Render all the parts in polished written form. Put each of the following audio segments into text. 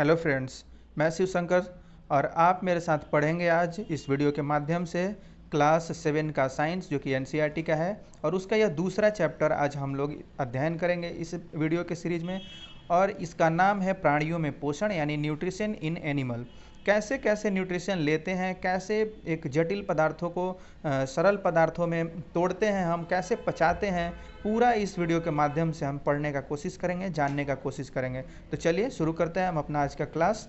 Hello friends, मैं शिव शंकर और आप मेरे साथ पढ़ेंगे आज इस वीडियो के माध्यम से क्लास 7 का साइंस जो कि एनसीईआरटी का है। और उसका यह दूसरा चैप्टर आज हम लोग अध्ययन करेंगे इस वीडियो के सीरीज में। और इसका नाम है प्राणियों में पोषण यानी न्यूट्रिशन इन एनिमल। कैसे कैसे न्यूट्रिशन लेते हैं, कैसे एक जटिल पदार्थों को सरल पदार्थों में तोड़ते हैं, हम कैसे पचाते हैं, पूरा इस वीडियो के माध्यम से हम पढ़ने का कोशिश करेंगे, जानने का कोशिश करेंगे। तो चलिए शुरू करते हैं हम अपना आज का क्लास।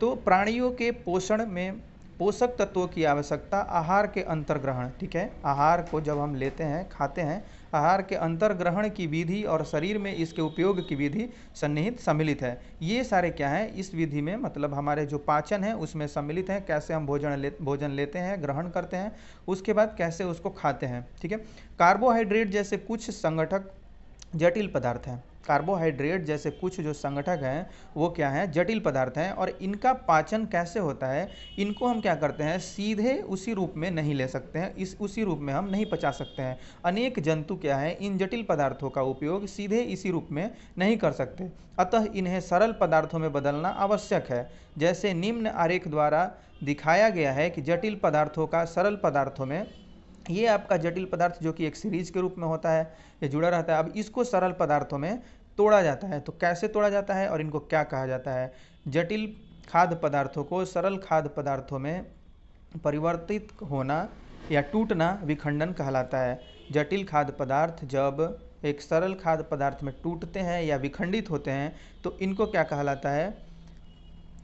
तो प्राणियों के पोषण में पोषक तत्वों की आवश्यकता, आहार के अंतर्ग्रहण, ठीक है, आहार को जब हम लेते हैं, खाते हैं, आहार के अंतर्ग्रहण की विधि और शरीर में इसके उपयोग की विधि सन्निहित सम्मिलित है। ये सारे क्या है इस विधि में, मतलब हमारे जो पाचन है उसमें सम्मिलित है। कैसे हम भोजन लेते हैं, ग्रहण करते हैं, उसके बाद कैसे उसको खाते हैं, ठीक है। कार्बोहाइड्रेट जैसे कुछ संगठक जटिल पदार्थ हैं। कार्बोहाइड्रेट जैसे कुछ जो संगठक हैं वो क्या हैं, जटिल पदार्थ हैं। और इनका पाचन कैसे होता है, इनको हम क्या करते हैं, सीधे उसी रूप में नहीं ले सकते हैं, उसी रूप में हम नहीं पचा सकते हैं। अनेक जंतु क्या है इन जटिल पदार्थों का उपयोग सीधे इसी रूप में नहीं कर सकते, अतः इन्हें सरल पदार्थों में बदलना आवश्यक है। जैसे निम्न आरेख द्वारा दिखाया गया है कि जटिल पदार्थों का सरल पदार्थों में, ये आपका जटिल पदार्थ जो कि एक सीरीज के रूप में होता है, ये जुड़ा रहता है। अब इसको सरल पदार्थों में तोड़ा जाता है। तो कैसे तोड़ा जाता है और इनको क्या कहा जाता है? जटिल खाद्य पदार्थों को सरल खाद्य पदार्थों में परिवर्तित होना या टूटना विखंडन कहलाता है। जटिल खाद्य पदार्थ जब एक सरल खाद्य पदार्थ में टूटते हैं या विखंडित होते हैं तो इनको क्या कहलाता है?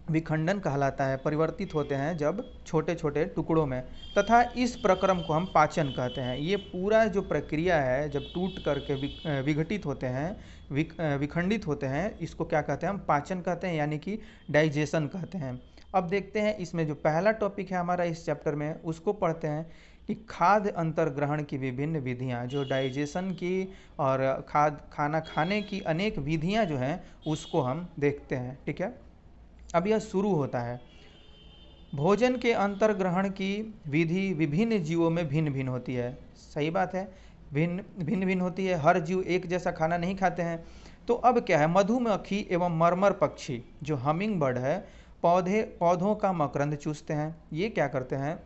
विखंडन कहलाता है। परिवर्तित होते हैं जब छोटे छोटे टुकड़ों में, तथा इस प्रक्रम को हम पाचन कहते हैं। ये पूरा जो प्रक्रिया है जब टूट करके विघटित होते हैं, विखंडित होते हैं, इसको क्या कहते हैं? हम पाचन कहते हैं, यानी कि डाइजेशन कहते हैं। अब देखते हैं इसमें जो पहला टॉपिक है हमारा इस चैप्टर में, उसको पढ़ते हैं कि खाद्य अंतर्ग्रहण की विभिन्न विधियां। जो डाइजेशन की और खाना खाने की अनेक विधियां जो हैं उसको हम देखते हैं, ठीक है। अब यह शुरू होता है। भोजन के अंतर्ग्रहण की विधि विभिन्न जीवों में भिन्न भिन्न होती है। सही बात है, भिन्न भिन्न होती है, हर जीव एक जैसा खाना नहीं खाते हैं। तो अब क्या है, मधुमक्खी एवं मरमर पक्षी जो हमिंग बर्ड है, पौधों का मकरंद चूसते हैं। ये क्या करते हैं,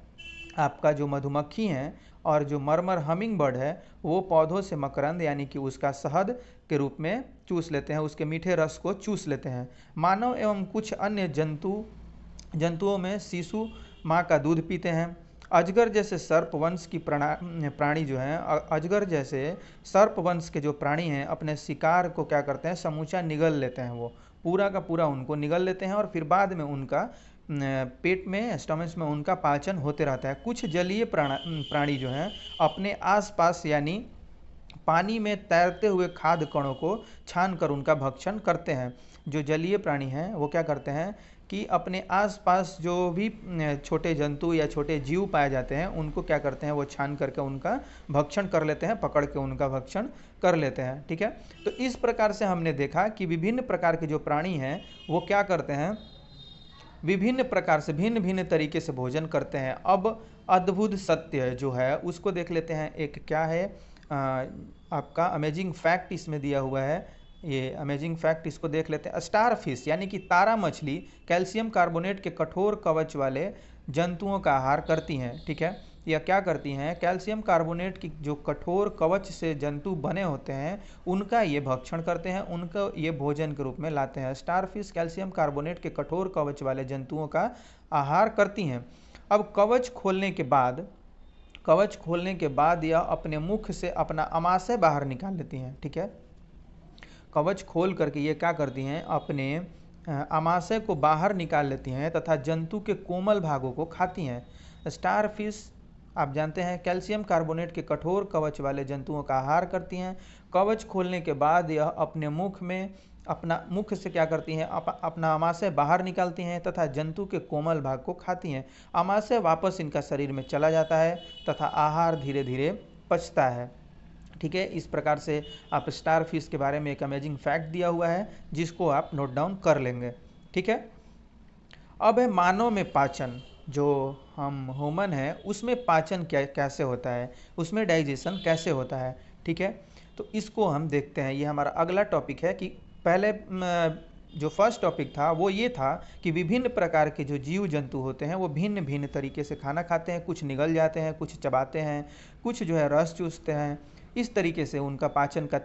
आपका जो मधुमक्खी हैं और जो मरमर हमिंग बर्ड है वो पौधों से मकरंद यानी कि उसका शहद के रूप में चूस लेते हैं, उसके मीठे रस को चूस लेते हैं। मानव एवं कुछ अन्य जंतुओं में शिशु माँ का दूध पीते हैं। अजगर जैसे सर्प वंश की प्राणी जो हैं, अजगर जैसे सर्प वंश के जो प्राणी हैं अपने शिकार को क्या करते हैं, समूचा निगल लेते हैं। वो पूरा का पूरा उनको निगल लेते हैं और फिर बाद में उनका पेट में, स्टमच में उनका पाचन होते रहता है। कुछ जलीय प्राणी जो हैं अपने आसपास यानी पानी में तैरते हुए खाद्य कणों को छान कर उनका भक्षण करते हैं। जो जलीय प्राणी हैं वो क्या करते हैं कि अपने आसपास जो भी छोटे जंतु या छोटे जीव पाए जाते हैं उनको क्या करते हैं, वो छान करके उनका भक्षण कर लेते हैं, पकड़ के उनका भक्षण कर लेते हैं, ठीक है। तो इस प्रकार से हमने देखा कि विभिन्न प्रकार के जो प्राणी हैं वो क्या करते हैं, विभिन्न प्रकार से भिन्न भिन्न तरीके से भोजन करते हैं। अब अद्भुत सत्य जो है उसको देख लेते हैं। एक क्या है, आपका अमेजिंग फैक्ट इसमें दिया हुआ है। ये अमेजिंग फैक्ट इसको देख लेते हैं। स्टार फिश यानी कि तारा मछली कैल्शियम कार्बोनेट के कठोर कवच वाले जंतुओं का आहार करती हैं, ठीक है। यह क्या करती हैं, कैल्शियम कार्बोनेट की जो कठोर कवच से जंतु बने होते हैं उनका ये भक्षण करते हैं, उनको ये भोजन के रूप में लाते हैं। स्टारफिश कैल्शियम कार्बोनेट के कठोर कवच वाले जंतुओं का आहार करती हैं। अब कवच खोलने के बाद यह अपने मुख से अपना आमाशय बाहर निकाल लेती हैं, ठीक है। कवच खोल करके ये क्या करती हैं, अपने आमाशय को बाहर निकाल लेती हैं तथा जंतु के कोमल भागों को खाती हैं। स्टारफिश आप जानते हैं कैल्शियम कार्बोनेट के कठोर कवच वाले जंतुओं का आहार करती हैं। कवच खोलने के बाद यह अपने अपना मुख से क्या करती हैं, अपना आमाशय बाहर निकालती हैं तथा जंतु के कोमल भाग को खाती हैं। आमाशय वापस इनका शरीर में चला जाता है तथा आहार धीरे धीरे पचता है, ठीक है। इस प्रकार से आप स्टार फिश के बारे में एक अमेजिंग फैक्ट दिया हुआ है जिसको आप नोट डाउन कर लेंगे, ठीक है। अब है मानव में पाचन। जो हम ह्यूमन है उसमें पाचन कैसे होता है, उसमें डाइजेशन कैसे होता है, ठीक है। तो इसको हम देखते हैं। ये हमारा अगला टॉपिक है कि पहले जो फर्स्ट टॉपिक था वो ये था कि विभिन्न प्रकार के जो जीव जंतु होते हैं वो भिन्न भिन्न तरीके से खाना खाते हैं, कुछ निगल जाते हैं, कुछ चबाते हैं, कुछ जो है रस चूसते हैं। इस तरीके से उनका पाचन का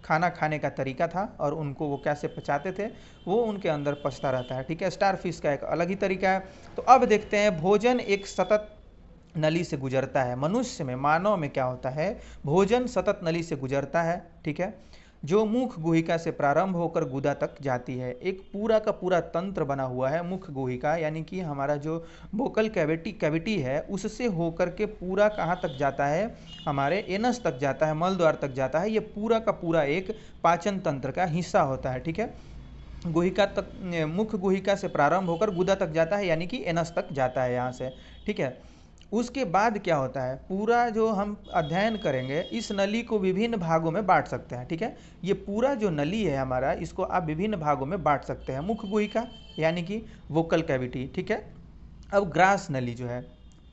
खाना खाने का तरीका था और उनको वो कैसे पचाते थे वो उनके अंदर पचता रहता है। ठीक है, स्टार फिश का एक अलग ही तरीका है। तो अब देखते हैं भोजन एक सतत नली से गुजरता है। मनुष्य में, मानव में क्या होता है, भोजन सतत नली से गुजरता है। ठीक है, जो मुख गुहिका से प्रारंभ होकर गुदा तक जाती है। एक पूरा का पूरा तंत्र बना हुआ है मुख गुहिका, यानी कि हमारा जो वोकल कैविटी है उससे होकर के पूरा कहाँ तक जाता है, हमारे एनस तक जाता है, मल द्वार तक जाता है। ये पूरा का पूरा एक पाचन तंत्र का हिस्सा होता है। ठीक है, गुहिका तक, मुख गुहिका से प्रारंभ होकर गुदा तक जाता है, यानी कि एनस तक जाता है यहाँ से। ठीक है, उसके बाद क्या होता है, पूरा जो हम अध्ययन करेंगे इस नली को विभिन्न भागों में बांट सकते हैं। ठीक है, ये पूरा जो नली है हमारा, इसको आप विभिन्न भागों में बांट सकते हैं। मुख गुहिका यानी कि वोकल कैविटी। ठीक है, अब ग्रास नली जो है,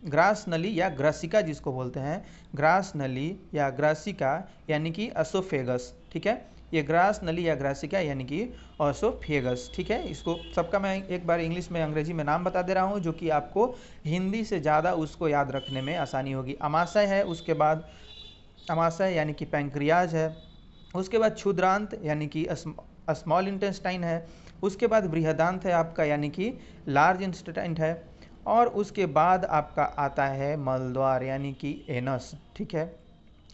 ग्रास नली या ग्रासिका जिसको बोलते हैं, ग्रास नली या ग्रासिका यानी कि एसोफेगस। ठीक है, ये ग्रास नली या ग्रासिका यानी कि एसोफेगस। ठीक है, इसको सबका मैं एक बार इंग्लिश में, अंग्रेजी में नाम बता दे रहा हूँ जो कि आपको हिंदी से ज़्यादा उसको याद रखने में आसानी होगी। अमाशय है, उसके बाद अमाशय यानी कि पैंक्रियाज है, उसके बाद क्षुद्रांत यानी कि स्मॉल इंटेस्टाइन है, उसके बाद बृहदांत है आपका यानी कि लार्ज इंटेस्टाइन है, और उसके बाद आपका आता है मलद्वार यानी कि एनस। ठीक है,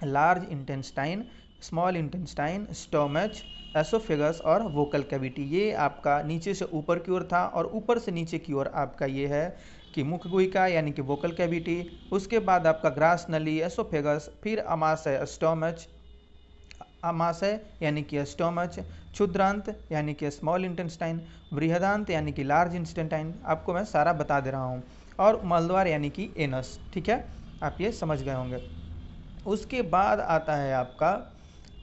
large intestine, small intestine, stomach, oesophagus और वोकल कैविटी। ये आपका नीचे से ऊपर की ओर था और ऊपर से नीचे की ओर आपका ये है कि मुख गुहिका यानी कि वोकल कैविटी, उसके बाद आपका ग्रास नली, एसोफेगस, फिर अमाशय स्टोमच, अमाशय यानी कि स्टोमच, क्षुद्रांत यानी कि स्मॉल इंटेस्टाइन, बृहदांत यानी कि लार्ज इंटेस्टाइन। आपको मैं सारा बता दे रहा हूँ, और मलद्वार यानी कि एनस। ठीक है, आप ये समझ गए होंगे। उसके बाद आता है आपका,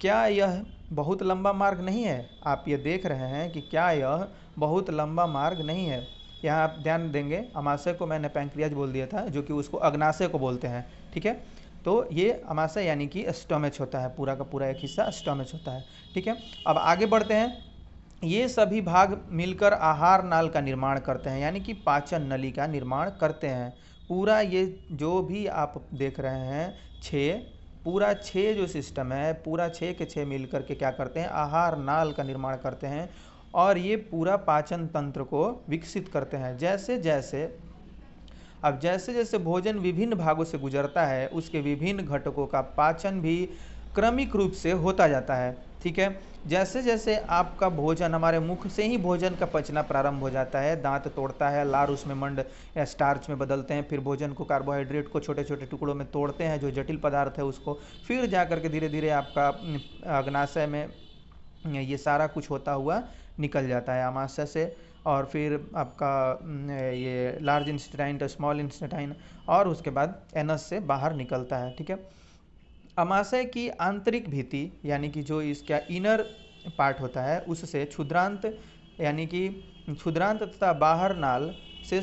क्या यह बहुत लंबा मार्ग नहीं है। आप ये देख रहे हैं कि क्या यह बहुत लंबा मार्ग नहीं है। यहाँ आप ध्यान देंगे, अमाशय को मैंने पैंक्रियाज बोल दिया था, जो कि उसको अग्नाशय को बोलते हैं। ठीक है, तो ये अमाशय यानी कि स्टोमच होता है, पूरा का पूरा एक हिस्सा स्टोमच होता है। ठीक है, अब आगे बढ़ते हैं। ये सभी भाग मिलकर आहार नाल का निर्माण करते हैं, यानी कि पाचन नली का निर्माण करते हैं। पूरा ये जो भी आप देख रहे हैं, पूरा 6 जो सिस्टम है, पूरा 6 के 6 मिलकर के क्या करते हैं, आहार नाल का निर्माण करते हैं, और ये पूरा पाचन तंत्र को विकसित करते हैं। जैसे जैसे भोजन विभिन्न भागों से गुजरता है, उसके विभिन्न घटकों का पाचन भी क्रमिक रूप से होता जाता है। ठीक है, जैसे जैसे आपका भोजन, हमारे मुख से ही भोजन का पचना प्रारंभ हो जाता है, दांत तोड़ता है, लार उसमें मंड या स्टार्च में बदलते हैं, फिर भोजन को, कार्बोहाइड्रेट को छोटे छोटे टुकड़ों में तोड़ते हैं, जो जटिल पदार्थ है उसको, फिर जा करके धीरे धीरे आपका अग्नाशय में ये सारा कुछ होता हुआ निकल जाता है अमाशय से, और फिर आपका ये लार्ज इंटेस्टाइन, स्मॉल इंटेस्टाइन, और उसके बाद एनस से बाहर निकलता है। ठीक है, अमाशय की आंतरिक भित्ति यानी कि जो इसका इनर पार्ट होता है, उससे क्षुद्रांत यानी कि क्षुद्रांत तथा बाहर नाल से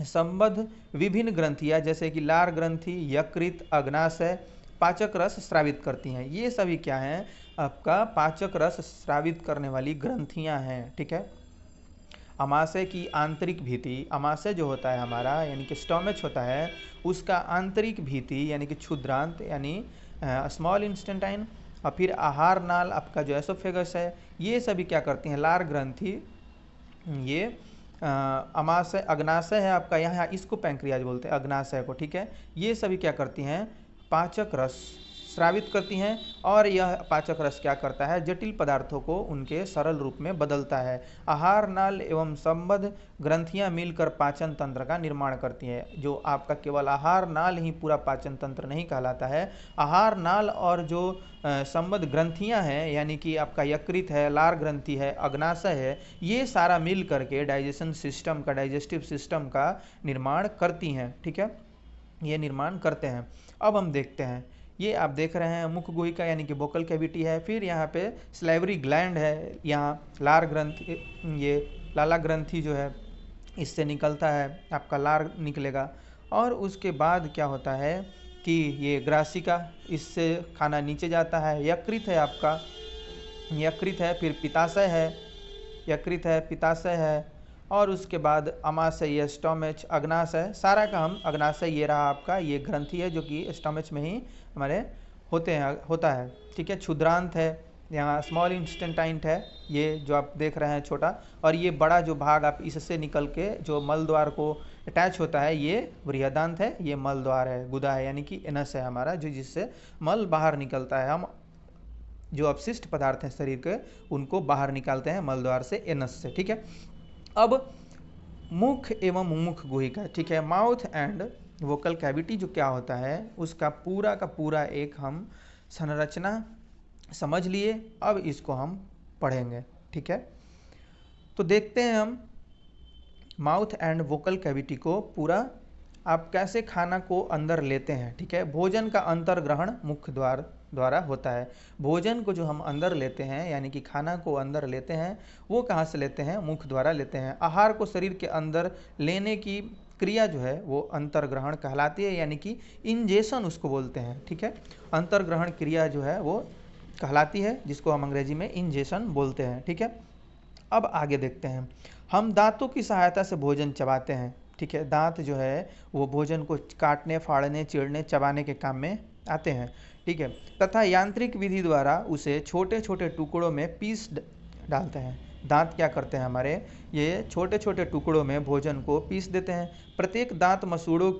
संबद्ध विभिन्न ग्रंथियाँ जैसे कि लार ग्रंथि, यकृत, अग्नाशय पाचक रस स्रावित करती हैं। ये सभी क्या हैं, आपका पाचक रस स्रावित करने वाली ग्रंथियां हैं। ठीक है, अमाशय की आंतरिक भित्ति, अमाशय जो होता है हमारा यानी कि स्टोमच होता है, उसका आंतरिक भित्ति यानी कि क्षुद्रांत यानी स्मॉल इंटेस्टाइन, और फिर आहार नाल आपका जो एसोफेगस है, ये सभी क्या करती हैं, लार ग्रंथि, ये अमाशय, अग्नाशय है आपका, यहाँ इसको पैंक्रियाज बोलते हैं, अग्नाशय को। ठीक है, ये सभी क्या करती हैं, पाचक रस स्रावित करती हैं, और यह पाचक रस क्या करता है, जटिल पदार्थों को उनके सरल रूप में बदलता है। आहार नाल एवं संबद्ध ग्रंथियां मिलकर पाचन तंत्र का निर्माण करती हैं। जो आपका केवल आहार नाल ही पूरा पाचन तंत्र नहीं कहलाता है, आहार नाल और जो संबद्ध ग्रंथियां हैं यानी कि आपका यकृत है, लार ग्रंथि है, अग्नाशय है, ये सारा मिल करके डाइजेशन सिस्टम का, डाइजेस्टिव सिस्टम का निर्माण करती हैं। ठीक है, ये निर्माण करते हैं। अब हम देखते हैं, ये आप देख रहे हैं मुख गुहिका यानी कि वोकल कैविटी है, फिर यहाँ पे स्लाइवरी ग्लैंड है, यहाँ लार ग्रंथि, ये लाला ग्रंथि जो है इससे निकलता है, आपका लार निकलेगा, और उसके बाद क्या होता है कि ये ग्रासिका, इससे खाना नीचे जाता है, यकृत है आपका, यकृत है, फिर पित्ताशय है, यकृत है, पित्ताशय है, और उसके बाद अमाशय, स्टोमच, अग्नाशय, सारा का हम अग्नाशय ये रहा आपका, ये ग्रंथि है जो कि स्टोमच में ही हमारे होता है, ठीक है। क्षुद्रांत है, यहाँ स्मॉल इंस्टेंटाइन है, ये जो आप देख रहे हैं छोटा, और ये बड़ा जो भाग आप इससे निकल के जो मल द्वार को अटैच होता है ये बृहदांत है, ये मल द्वार है, गुदा है, यानी कि एनस है हमारा, जो जिससे मल बाहर निकलता है। हम जो अपशिष्ट पदार्थ हैं शरीर के उनको बाहर निकालते हैं मल द्वार से, एनस से, ठीक है। अब मुख एवं मुख गुहिका, ठीक है, माउथ एंड वोकल कैविटी जो क्या होता है उसका पूरा का पूरा एक हम संरचना समझ लिए। अब इसको हम पढ़ेंगे, ठीक है। तो देखते हैं हम माउथ एंड वोकल कैविटी को पूरा आप कैसे खाना को अंदर लेते हैं, ठीक है। भोजन का अंतर्ग्रहण मुख्य द्वारा होता है। भोजन को जो हम अंदर लेते हैं यानी कि खाना को अंदर लेते हैं वो कहाँ से लेते हैं, मुख द्वारा लेते हैं। आहार को शरीर के अंदर लेने की क्रिया जो है वो अंतर्ग्रहण कहलाती है, यानी कि इंजेशन उसको बोलते हैं, ठीक है। अंतर्ग्रहण क्रिया जो है वो कहलाती है, जिसको हम अंग्रेजी में इंजेशन बोलते हैं, ठीक है। अब आगे देखते हैं, हम दांतों की सहायता से भोजन चबाते हैं, ठीक है। दांत जो है वो भोजन को काटने, फाड़ने, चीरने, चबाने के काम में आते हैं, ठीक है, तथा यांत्रिक विधि द्वारा उसे छोटे छोटे टुकड़ों में पीस डालते हैं। दांत क्या करते हैं हमारे, ये छोटे छोटे टुकड़ों में भोजन को पीस देते हैं। प्रत्येक दांत मसूड़ों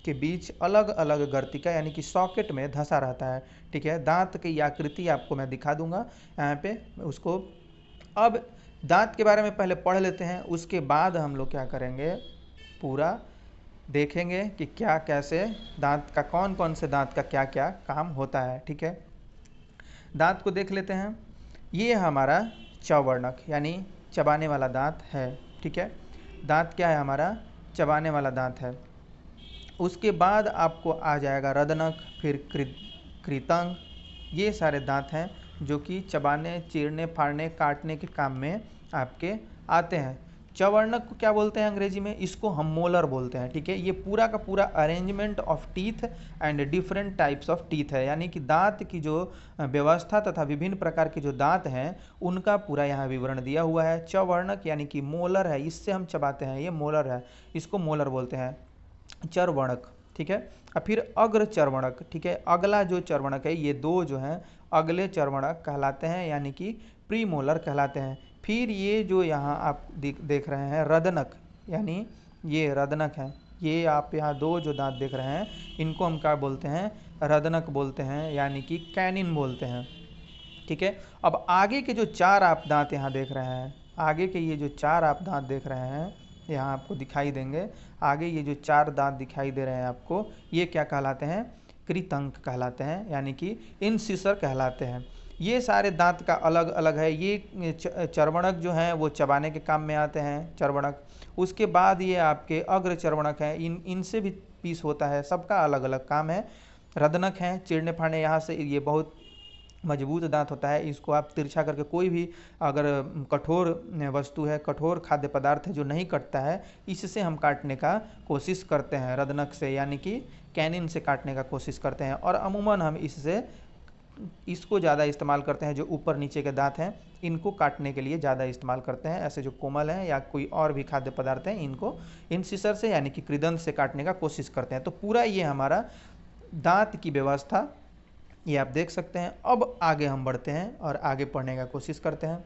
के बीच अलग अलग गर्तिका यानी कि सॉकेट में धंसा रहता है, ठीक है। दांत की आकृति आपको मैं दिखा दूंगा यहाँ पे उसको। अब दांत के बारे में पहले पढ़ लेते हैं, उसके बाद हम लोग क्या करेंगे, पूरा देखेंगे कि क्या कैसे दांत का, कौन कौन से दांत का क्या क्या काम होता है, ठीक है। दांत को देख लेते हैं, ये हमारा चौवर्णक यानी चबाने वाला दांत है, ठीक है। दांत क्या है हमारा, चबाने वाला दांत है। उसके बाद आपको आ जाएगा रदनक, फिर कृतंग, ये सारे दांत हैं जो कि चबाने, चीरने, फाड़ने, काटने के काम में आपके आते हैं। चौवर्णक को क्या बोलते हैं अंग्रेजी में, इसको हम मोलर बोलते हैं, ठीक है। ये पूरा का पूरा arrangement of teeth and different types of teeth है, यानी कि दांत की जो व्यवस्था तथा विभिन्न प्रकार के जो दांत हैं उनका पूरा यहाँ विवरण दिया हुआ है। चौवर्णक यानी कि मोलर है, इससे हम चबाते हैं, ये मोलर है, इसको मोलर बोलते हैं। चर्वणक, ठीक है, और फिर अग्र चर्वणक, ठीक है। अगला जो चर्वणक है, ये दो जो हैं अगले चर्वणक कहलाते हैं, यानी कि प्रीमोलर कहलाते हैं। फिर ये जो यहाँ आप देख रहे हैं रदनक, यानी ये रदनक है, ये आप यहाँ दो जो दांत देख रहे हैं इनको हम क्या बोलते हैं, रदनक बोलते हैं, यानी कि कैनिन बोलते हैं, ठीक है। अब आगे के जो चार आप दांत यहाँ देख रहे हैं, आगे के ये जो चार आप दांत देख रहे हैं यहाँ आपको दिखाई देंगे, आगे ये जो चार दांत दिखाई दे रहे हैं आपको, ये क्या कहलाते हैं, कृतंक कहलाते हैं, यानी कि इनसिसर कहलाते हैं। ये सारे दांत का अलग अलग है। ये चर्वणक जो हैं वो चबाने के काम में आते हैं, चर्वणक। उसके बाद ये आपके अग्र चर्वणक हैं, इनसे भी पीस होता है, सबका अलग अलग काम है। रदनक हैं, चीरने फाड़ने, यहाँ से ये बहुत मजबूत दांत होता है, इसको आप तिरछा करके कोई भी अगर कठोर वस्तु है, कठोर खाद्य पदार्थ है जो नहीं कटता है, इससे हम काटने का कोशिश करते हैं, रदनक से, यानी कि कैनिन से काटने का कोशिश करते हैं। और अमूमन हम इसको ज़्यादा इस्तेमाल करते हैं, जो ऊपर नीचे के दांत हैं इनको काटने के लिए ज़्यादा इस्तेमाल करते हैं। ऐसे जो कोमल हैं या कोई और भी खाद्य पदार्थ हैं इनको इनसिसर से यानी कि कृदंत से काटने का कोशिश करते हैं। तो पूरा ये हमारा दांत की व्यवस्था ये आप देख सकते हैं। अब आगे हम बढ़ते हैं और आगे पढ़ने का कोशिश करते हैं।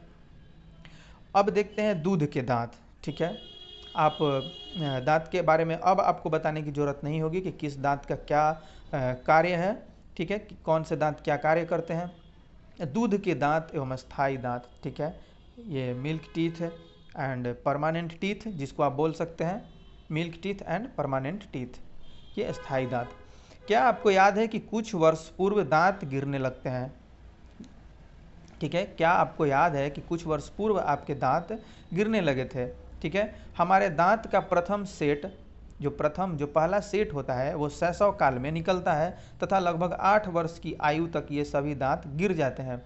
अब देखते हैं दूध के दांत, ठीक है। आप दांत के बारे में अब आपको बताने की ज़रूरत नहीं होगी कि किस दांत का क्या कार्य है, ठीक है, कि कौन से दांत क्या कार्य करते हैं। दूध के दांत एवं स्थायी दांत, ठीक है, ये milk teeth and permanent teeth, जिसको आप बोल सकते हैं milk teeth and permanent teeth, ये स्थायी दांत। क्या आपको याद है कि कुछ वर्ष पूर्व दांत गिरने लगते हैं, ठीक है, क्या आपको याद है कि कुछ वर्ष पूर्व आपके दांत गिरने लगे थे, ठीक है। हमारे दांत का प्रथम सेट जो पहला सेट होता है वो शैशव काल में निकलता है तथा लगभग 8 वर्ष की आयु तक ये सभी दांत गिर जाते हैं।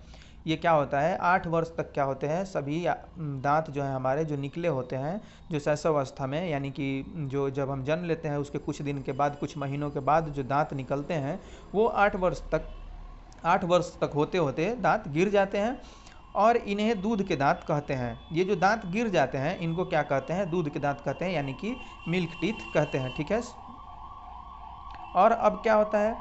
ये क्या होता है, 8 वर्ष तक क्या होते हैं, सभी दांत जो हैं हमारे जो निकले होते हैं, जो शैशव अवस्था में, यानी कि जो जब हम जन्म लेते हैं उसके कुछ दिन के बाद, कुछ महीनों के बाद जो दांत निकलते हैं वो 8 वर्ष तक होते होते दांत गिर जाते हैं। और इन्हें दूध के दांत कहते हैं। ये जो दांत गिर जाते हैं इनको क्या कहते हैं? दूध के दांत कहते हैं, यानी कि मिल्क टीथ कहते हैं। ठीक है। और अब क्या होता है,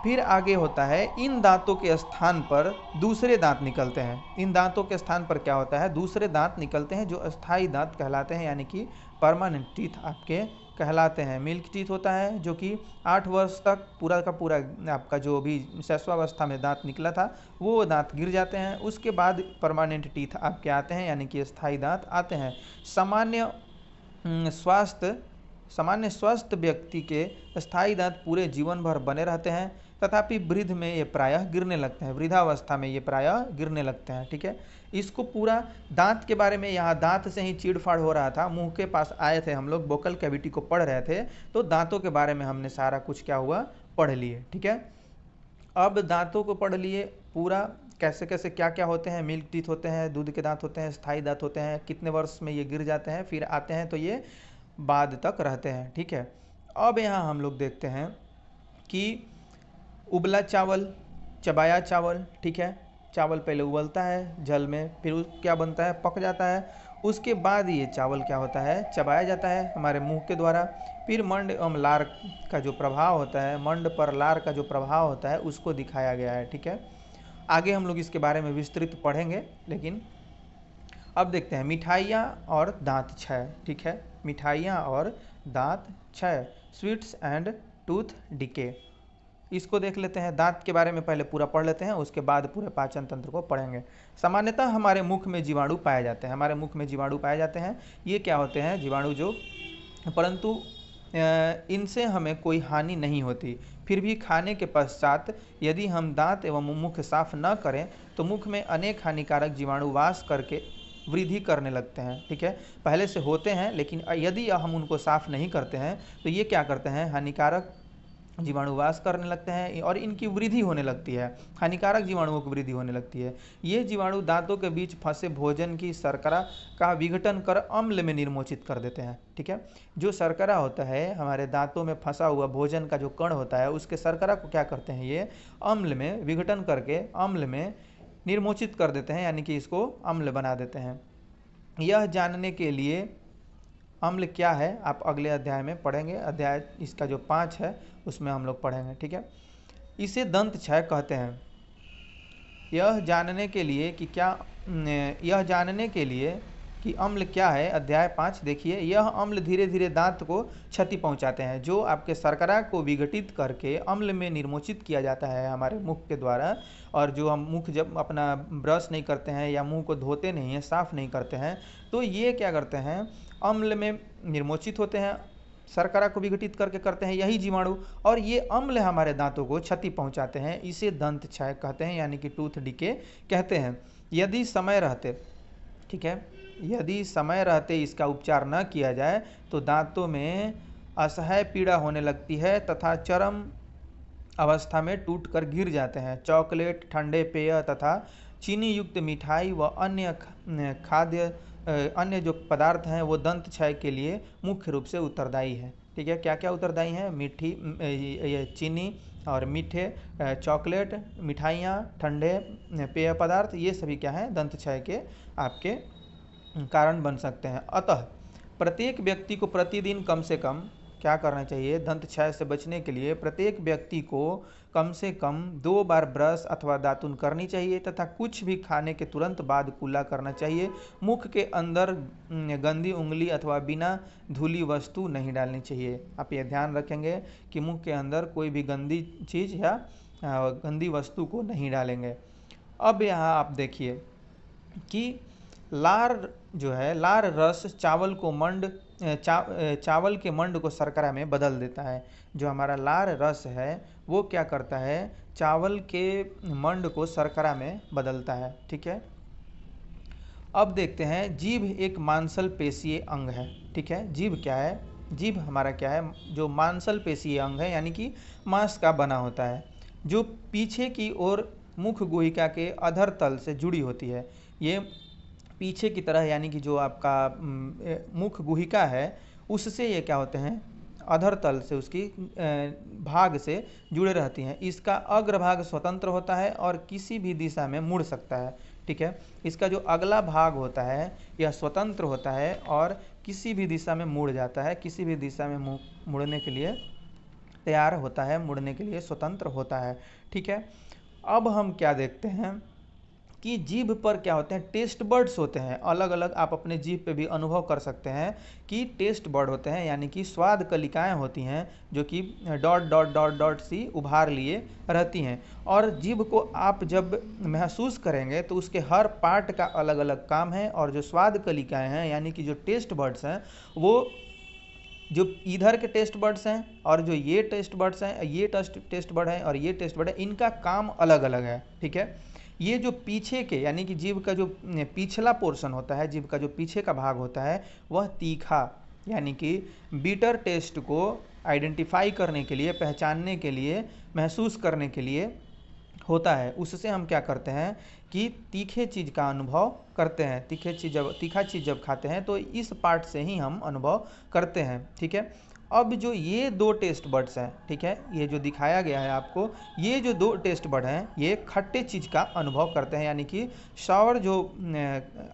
फिर आगे होता है इन दांतों के स्थान पर दूसरे दांत निकलते हैं। इन दांतों के स्थान पर क्या होता है? दूसरे दांत निकलते हैं जो अस्थाई दांत कहलाते हैं, यानी कि परमानेंट टीथ आपके कहलाते हैं। मिल्क टीथ होता है जो कि 8 वर्ष तक पूरा का पूरा आपका जो भी शैशवावस्था में दांत निकला था वो दांत गिर जाते हैं। उसके बाद परमानेंट टीथ आपके आते हैं, यानी कि स्थायी दांत आते हैं। सामान्य स्वस्थ व्यक्ति के स्थायी दांत पूरे जीवन भर बने रहते हैं, तथापि वृद्ध में ये प्रायः गिरने लगते हैं। वृद्धावस्था में ये प्रायः गिरने लगते हैं। ठीक है। इसको पूरा दांत के बारे में, यहाँ दांत से ही चीड़फाड़ हो रहा था, मुंह के पास आए थे हम लोग, वोकल कैविटी को पढ़ रहे थे, तो दांतों के बारे में हमने सारा कुछ क्या हुआ पढ़ लिए। ठीक है। अब दांतों को पढ़ लिए पूरा, कैसे कैसे क्या क्या होते हैं। मिल्क टीथ होते हैं, दूध के दांत होते हैं, स्थायी दांत होते हैं, कितने वर्ष में ये गिर जाते हैं, फिर आते हैं तो ये बाद तक रहते हैं। ठीक है। अब यहाँ हम लोग देखते हैं कि उबला चावल, चबाया चावल। ठीक है। चावल पहले उबलता है जल में, फिर क्या बनता है? पक जाता है। उसके बाद ये चावल क्या होता है? चबाया जाता है हमारे मुंह के द्वारा। फिर मंड एवं लार का जो प्रभाव होता है, मंड पर लार का जो प्रभाव होता है उसको दिखाया गया है। ठीक है। आगे हम लोग इसके बारे में विस्तृत पढ़ेंगे, लेकिन अब देखते हैं मिठाइयाँ और दांत क्षय। ठीक है। मिठाइयाँ और दांत क्षय, स्वीट्स एंड टूथ डिके, इसको देख लेते हैं। दांत के बारे में पहले पूरा पढ़ लेते हैं, उसके बाद पूरे पाचन तंत्र को पढ़ेंगे। सामान्यतः हमारे मुख में जीवाणु पाए जाते हैं। हमारे मुख में जीवाणु पाए जाते हैं। ये क्या होते हैं? जीवाणु जो, परंतु इनसे हमें कोई हानि नहीं होती। फिर भी खाने के पश्चात यदि हम दांत एवं मुख साफ न करें तो मुख में अनेक हानिकारक जीवाणु वास करके वृद्धि करने लगते हैं। ठीक है। पहले से होते हैं, लेकिन यदि हम उनको साफ नहीं करते हैं तो ये क्या करते हैं? हानिकारक जीवाणु वास करने लगते हैं और इनकी वृद्धि होने लगती है। हानिकारक जीवाणुओं की वृद्धि होने लगती है। ये जीवाणु दांतों के बीच फंसे भोजन की शर्करा का विघटन कर अम्ल में निर्मोचित कर देते हैं। ठीक है। जो शर्करा होता है, हमारे दांतों में फंसा हुआ भोजन का जो कण होता है, उसके शर्करा को क्या करते हैं? ये अम्ल में विघटन करके अम्ल में निर्मोचित कर देते हैं, यानी कि इसको अम्ल बना देते हैं। यह जानने के लिए अम्ल क्या है आप अगले अध्याय में पढ़ेंगे। अध्याय इसका जो 5 है उसमें हम लोग पढ़ेंगे। ठीक है। इसे दंत क्षय कहते हैं। यह जानने के लिए कि अम्ल क्या है, अध्याय 5 देखिए। यह अम्ल धीरे धीरे दांत को क्षति पहुंचाते हैं। जो आपके शर्करा को विघटित करके अम्ल में निर्मोचित किया जाता है हमारे मुख के द्वारा, और जो हम मुख जब अपना ब्रश नहीं करते हैं या मुंह को धोते नहीं हैं, साफ़ नहीं करते हैं, तो ये क्या करते हैं? अम्ल में निर्मोचित होते हैं, शर्करा को विघटित करके करते हैं यही जीवाणु, और ये अम्ल हमारे दांतों को क्षति पहुंचाते हैं। इसे दंत क्षय कहते हैं, यानी कि टूथ डिके कहते हैं। यदि समय रहते, ठीक है, यदि समय रहते इसका उपचार न किया जाए तो दांतों में असह्य पीड़ा होने लगती है तथा चरम अवस्था में टूटकर गिर जाते हैं। चॉकलेट, ठंडे पेय तथा चीनी युक्त मिठाई व अन्य जो पदार्थ हैं वो दंत क्षय के लिए मुख्य रूप से उत्तरदायी है। ठीक है। क्या क्या उत्तरदायी हैं? ये चीनी और मीठे, चॉकलेट, मिठाइयाँ, ठंडे पेय पदार्थ, ये सभी क्या हैं? दंत क्षय के आपके कारण बन सकते हैं। अतः प्रत्येक व्यक्ति को प्रतिदिन कम से कम क्या करना चाहिए? दंत क्षय से बचने के लिए प्रत्येक व्यक्ति को कम से कम 2 बार ब्रश अथवा दातुन करनी चाहिए तथा कुछ भी खाने के तुरंत बाद कुल्ला करना चाहिए। मुख के अंदर गंदी उंगली अथवा बिना धुली वस्तु नहीं डालनी चाहिए। आप ये ध्यान रखेंगे कि मुख के अंदर कोई भी गंदी चीज़ या गंदी वस्तु को नहीं डालेंगे। अब यहाँ आप देखिए कि लार जो है, लार रस चावल के मंड को शर्करा में बदल देता है। जो हमारा लार रस है वो क्या करता है? चावल के मंड को शर्करा में बदलता है। ठीक है। अब देखते हैं, जीभ एक मांसल पेशीय अंग है। ठीक है। जीभ क्या है? जीभ हमारा क्या है? जो मांसल पेशीय अंग है, यानी कि मांस का बना होता है, जो पीछे की ओर मुख गुहिका के अधर तल से जुड़ी होती है। ये पीछे की तरह, यानी कि जो आपका मुख गुहिका है उससे ये क्या होते हैं? अधर तल से, उसकी भाग से जुड़े रहती हैं। इसका अग्रभाग स्वतंत्र होता है और किसी भी दिशा में मुड़ सकता है। ठीक है, इसका जो अगला भाग होता है यह स्वतंत्र होता है और किसी भी दिशा में मुड़ जाता है, किसी भी दिशा में मुड़ने के लिए तैयार होता है, मुड़ने के लिए स्वतंत्र होता है। ठीक है, अब हम क्या देखते हैं कि जीभ पर क्या होते हैं, टेस्ट बर्ड्स होते हैं। अलग अलग आप अपने जीभ पे भी अनुभव कर सकते हैं कि टेस्ट बर्ड होते हैं, यानी कि स्वाद कलिकाएं होती हैं जो कि डॉट डॉट डॉट डॉट सी उभार लिए रहती हैं। और जीभ को आप जब महसूस करेंगे तो उसके हर पार्ट का अलग अलग काम है। और जो स्वाद कलिकाएं हैं यानी कि जो टेस्ट बर्ड्स हैं, वो जो इधर के टेस्ट बर्ड्स हैं और जो ये टेस्ट बर्ड्स हैं, ये टेस्ट बर्ड हैं और ये टेस्ट बर्ड है, इनका काम अलग अलग है। ठीक है, ये जो पीछे के यानी कि जीभ का जो पिछला पोर्शन होता है, जीभ का जो पीछे का भाग होता है, वह तीखा यानी कि बीटर टेस्ट को आइडेंटिफाई करने के लिए, पहचानने के लिए, महसूस करने के लिए होता है। उससे हम क्या करते हैं कि तीखे चीज़ का अनुभव करते हैं। तीखा चीज़ जब खाते हैं तो इस पार्ट से ही हम अनुभव करते हैं। ठीक है, अब जो ये दो टेस्ट बर्ड्स हैं, ठीक है, ये जो दिखाया गया है आपको, ये जो दो टेस्ट बर्ड हैं ये खट्टे चीज़ का अनुभव करते हैं, यानी कि सॉर जो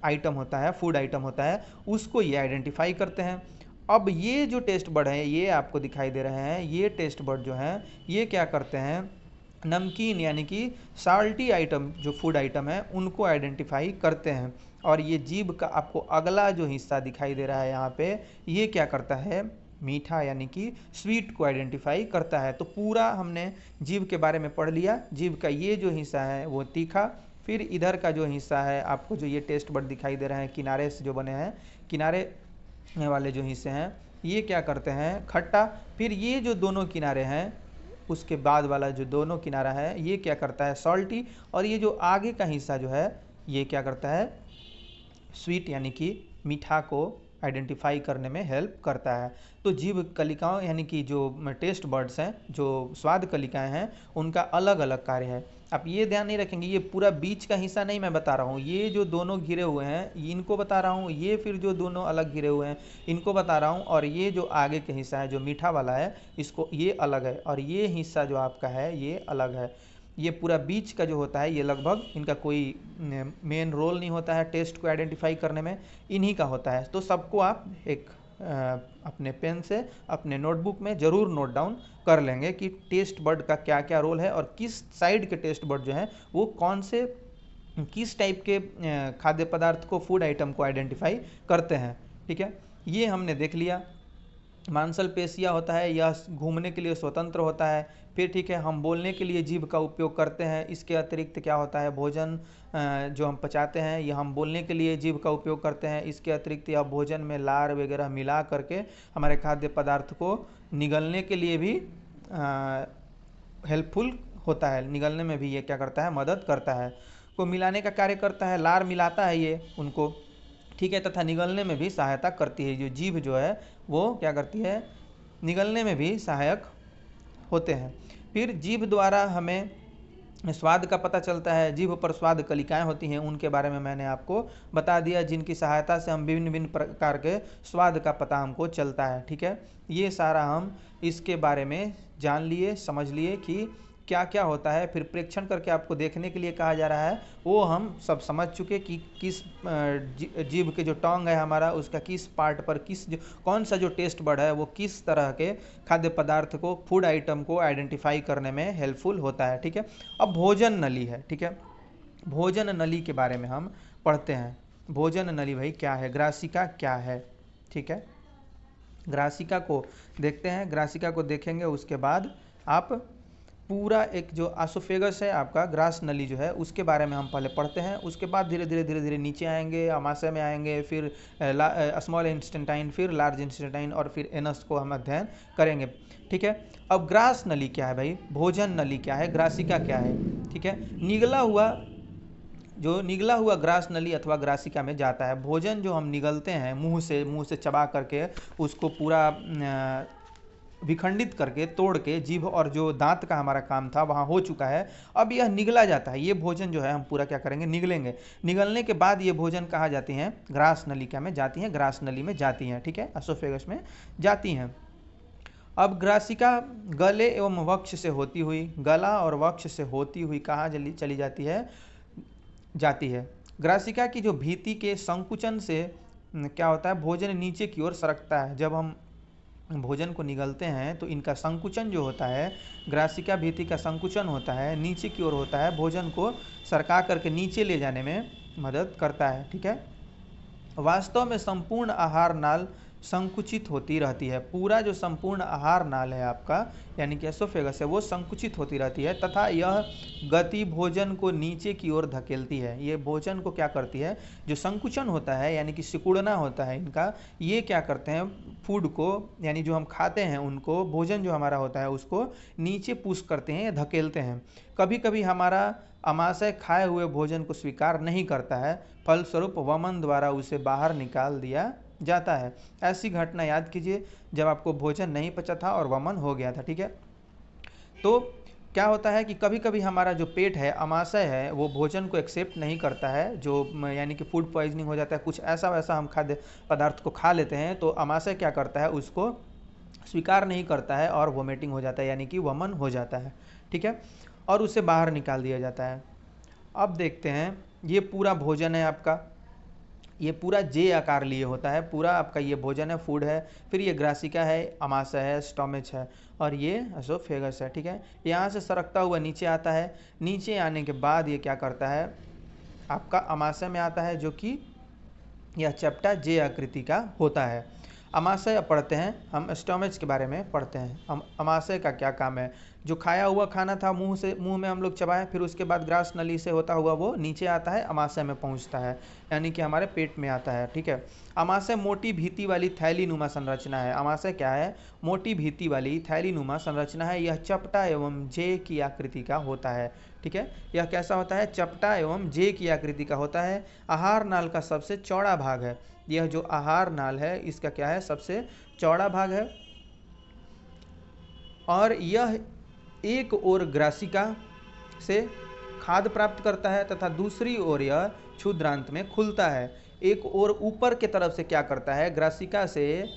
आइटम होता है, फूड आइटम होता है, उसको ये आइडेंटिफाई करते हैं। अब ये जो टेस्ट बर्ड हैं, ये आपको दिखाई दे रहे हैं, ये टेस्ट बर्ड जो हैं ये क्या करते हैं, नमकीन यानी कि साल्टी आइटम जो फूड आइटम है उनको आइडेंटिफाई करते हैं। और ये जीभ का आपको अगला जो हिस्सा दिखाई दे रहा है यहाँ पे, ये क्या करता है, मीठा यानी कि स्वीट को आइडेंटिफाई करता है। तो पूरा हमने जीभ के बारे में पढ़ लिया। जीभ का ये जो हिस्सा है वो तीखा, फिर इधर का जो हिस्सा है आपको जो ये टेस्ट बड दिखाई दे रहे हैं किनारे से जो बने हैं, किनारे वाले जो हिस्से हैं ये क्या करते हैं, खट्टा। फिर ये जो दोनों किनारे हैं, उसके बाद वाला जो दोनों किनारा है ये क्या करता है, सॉल्टी। और ये जो आगे का हिस्सा जो है ये क्या करता है, स्वीट यानी कि मीठा को आइडेंटिफाई करने में हेल्प करता है। तो जीभ कलिकाओं यानी कि जो टेस्ट बर्ड्स हैं, जो स्वाद कलिकाएं हैं, उनका अलग अलग कार्य है। आप ये ध्यान नहीं रखेंगे, ये पूरा बीच का हिस्सा नहीं मैं बता रहा हूँ, ये जो दोनों घिरे हुए हैं इनको बता रहा हूँ, ये फिर जो दोनों अलग घिरे हुए हैं इनको बता रहा हूँ, और ये जो आगे का हिस्सा है जो मीठा वाला है इसको, ये अलग है, और ये हिस्सा जो आपका है ये अलग है। ये पूरा बीच का जो होता है ये लगभग इनका कोई मेन रोल नहीं होता है टेस्ट को आइडेंटिफाई करने में, इन्हीं का होता है। तो सबको आप एक अपने पेन से अपने नोटबुक में ज़रूर नोट डाउन कर लेंगे कि टेस्ट बड का क्या क्या रोल है और किस साइड के टेस्ट बड जो हैं वो कौन से किस टाइप के खाद्य पदार्थ को, फूड आइटम को आइडेंटिफाई करते हैं। ठीक है, ये हमने देख लिया। मांसपेशिया होता है, यह घूमने के लिए स्वतंत्र होता है। फिर ठीक है, हम बोलने के लिए जीभ का उपयोग करते हैं। इसके अतिरिक्त क्या होता है, भोजन जो हम पचाते हैं यह हम बोलने के लिए जीभ का उपयोग करते हैं। इसके अतिरिक्त यह भोजन में लार वगैरह मिला करके हमारे खाद्य पदार्थ को निगलने के लिए भी हेल्पफुल होता है। निगलने में भी ये क्या करता है, मदद करता है, को मिलाने का कार्य करता है, लार मिलाता है ये उनको। ठीक है, तथा निगलने में भी सहायता करती है। जो जीभ जो है वो क्या करती है, निगलने में भी सहायक होते हैं। फिर जीभ द्वारा हमें स्वाद का पता चलता है। जीभ पर स्वाद कलिकाएं होती हैं, उनके बारे में मैंने आपको बता दिया, जिनकी सहायता से हम विभिन्न विभिन्न प्रकार के स्वाद का पता हमको चलता है। ठीक है, ये सारा हम इसके बारे में जान लिए, समझ लिए कि क्या क्या होता है। फिर प्रेक्षण करके आपको देखने के लिए कहा जा रहा है, वो हम सब समझ चुके कि किस जीभ के जो टोंग है हमारा, उसका किस पार्ट पर कौन सा जो टेस्ट बड है वो किस तरह के खाद्य पदार्थ को, फूड आइटम को आइडेंटिफाई करने में हेल्पफुल होता है। ठीक है, अब भोजन नली है। ठीक है, भोजन नली के बारे में हम पढ़ते हैं। भोजन नली भाई क्या है, ग्रासिका क्या है। ठीक है, ग्रासिका को देखते हैं। ग्रासिका को देखेंगे उसके बाद आप पूरा एक जो आसोफेगस है आपका, ग्रास नली जो है उसके बारे में हम पहले पढ़ते हैं। उसके बाद धीरे धीरे नीचे आएंगे, आमाशय में आएंगे, फिर स्मॉल इंस्टेंटाइन, फिर लार्ज इंस्टेंटाइन, और फिर एनस को हम अध्ययन करेंगे। ठीक है, अब ग्रास नली क्या है भाई, भोजन नली क्या है, ग्रासिका क्या है। ठीक है, निगला हुआ ग्रास नली अथवा ग्रासिका में जाता है। भोजन जो हम निगलते हैं मुंह से चबा करके, उसको पूरा विखंडित करके, तोड़ के, जीभ और जो दांत का हमारा काम था वहाँ हो चुका है। अब यह निगला जाता है। ये भोजन जो है हम पूरा क्या करेंगे, निगलेंगे। निगलने के बाद ये भोजन कहाँ जाती हैं, ग्रास नलिका में जाती हैं, ग्रास नली में जाती हैं। ठीक है, एसोफेगस में जाती हैं। अब ग्रासिका गले एवं वक्ष से होती हुई, गला और वक्ष से होती हुई कहाँ चली जाती है। ग्रासिका की जो भीति के संकुचन से क्या होता है, भोजन नीचे की ओर सरकता है। जब हम भोजन को निगलते हैं तो इनका संकुचन जो होता है, ग्रासिका भीति का संकुचन होता है, नीचे की ओर होता है, भोजन को सरका करके नीचे ले जाने में मदद करता है। ठीक है, वास्तव में संपूर्ण आहार नाल संकुचित होती रहती है। पूरा जो संपूर्ण आहार नाल है आपका, यानी कि एसोफेगस है, वो संकुचित होती रहती है तथा यह गति भोजन को नीचे की ओर धकेलती है। ये भोजन को क्या करती है, जो संकुचन होता है यानी कि सिकुड़ना होता है इनका, ये क्या करते हैं, फूड को यानी जो हम खाते हैं उनको, भोजन जो हमारा होता है उसको नीचे पुश करते हैं या धकेलते हैं। कभी कभी हमारा अमाशय खाए हुए भोजन को स्वीकार नहीं करता है, फलस्वरूप वमन द्वारा उसे बाहर निकाल दिया जाता है। ऐसी घटना याद कीजिए जब आपको भोजन नहीं पचा था और वमन हो गया था। ठीक है, तो क्या होता है कि कभी कभी हमारा जो पेट है, अमाशय है, वो भोजन को एक्सेप्ट नहीं करता है, जो यानी कि फूड पॉइजनिंग हो जाता है, कुछ ऐसा वैसा हम खाद्य पदार्थ को खा लेते हैं तो अमाशय क्या करता है, उसको स्वीकार नहीं करता है और वोमिटिंग हो जाता है, यानी कि वमन हो जाता है। ठीक है, और उसे बाहर निकाल दिया जाता है। अब देखते हैं, ये पूरा भोजन है आपका, ये पूरा जे आकार लिए होता है, पूरा आपका ये भोजन है, फूड है। फिर ये ग्रासिका है, अमाशय है, स्टोमच है, और ये एसोफेगस है। ठीक है, यहाँ से सरकता हुआ नीचे आता है। नीचे आने के बाद ये क्या करता है, आपका अमाशय में आता है, जो कि यह चपटा जे आकृति का होता है। अमाशय पढ़ते हैं हम, स्टोमच के बारे में पढ़ते हैं। अमाशय का क्या काम है, जो खाया हुआ खाना था मुंह में हम लोग चबाएं, फिर उसके बाद ग्रास नली से होता हुआ वो नीचे आता है, अमाशय में पहुंचता है, यानी कि हमारे पेट में आता है। ठीक है, अमाशय मोटी भीति वाली थैली नुमा संरचना है। अमाशय क्या है, मोटी भीति वाली थैली नुमा संरचना है। यह चपटा एवं जे की आकृति का होता है। ठीक है, यह कैसा होता है, चपटा एवं जे की आकृति का होता है। आहार नाल का सबसे चौड़ा भाग है। यह जो आहार नाल है इसका क्या है, सबसे चौड़ा भाग है, और यह एक ओर ग्रासिका से खाद्य प्राप्त करता है तथा दूसरी ओर यह क्षुद्रांत में खुलता है। एक ओर ऊपर के तरफ से क्या करता है, ग्रासिका से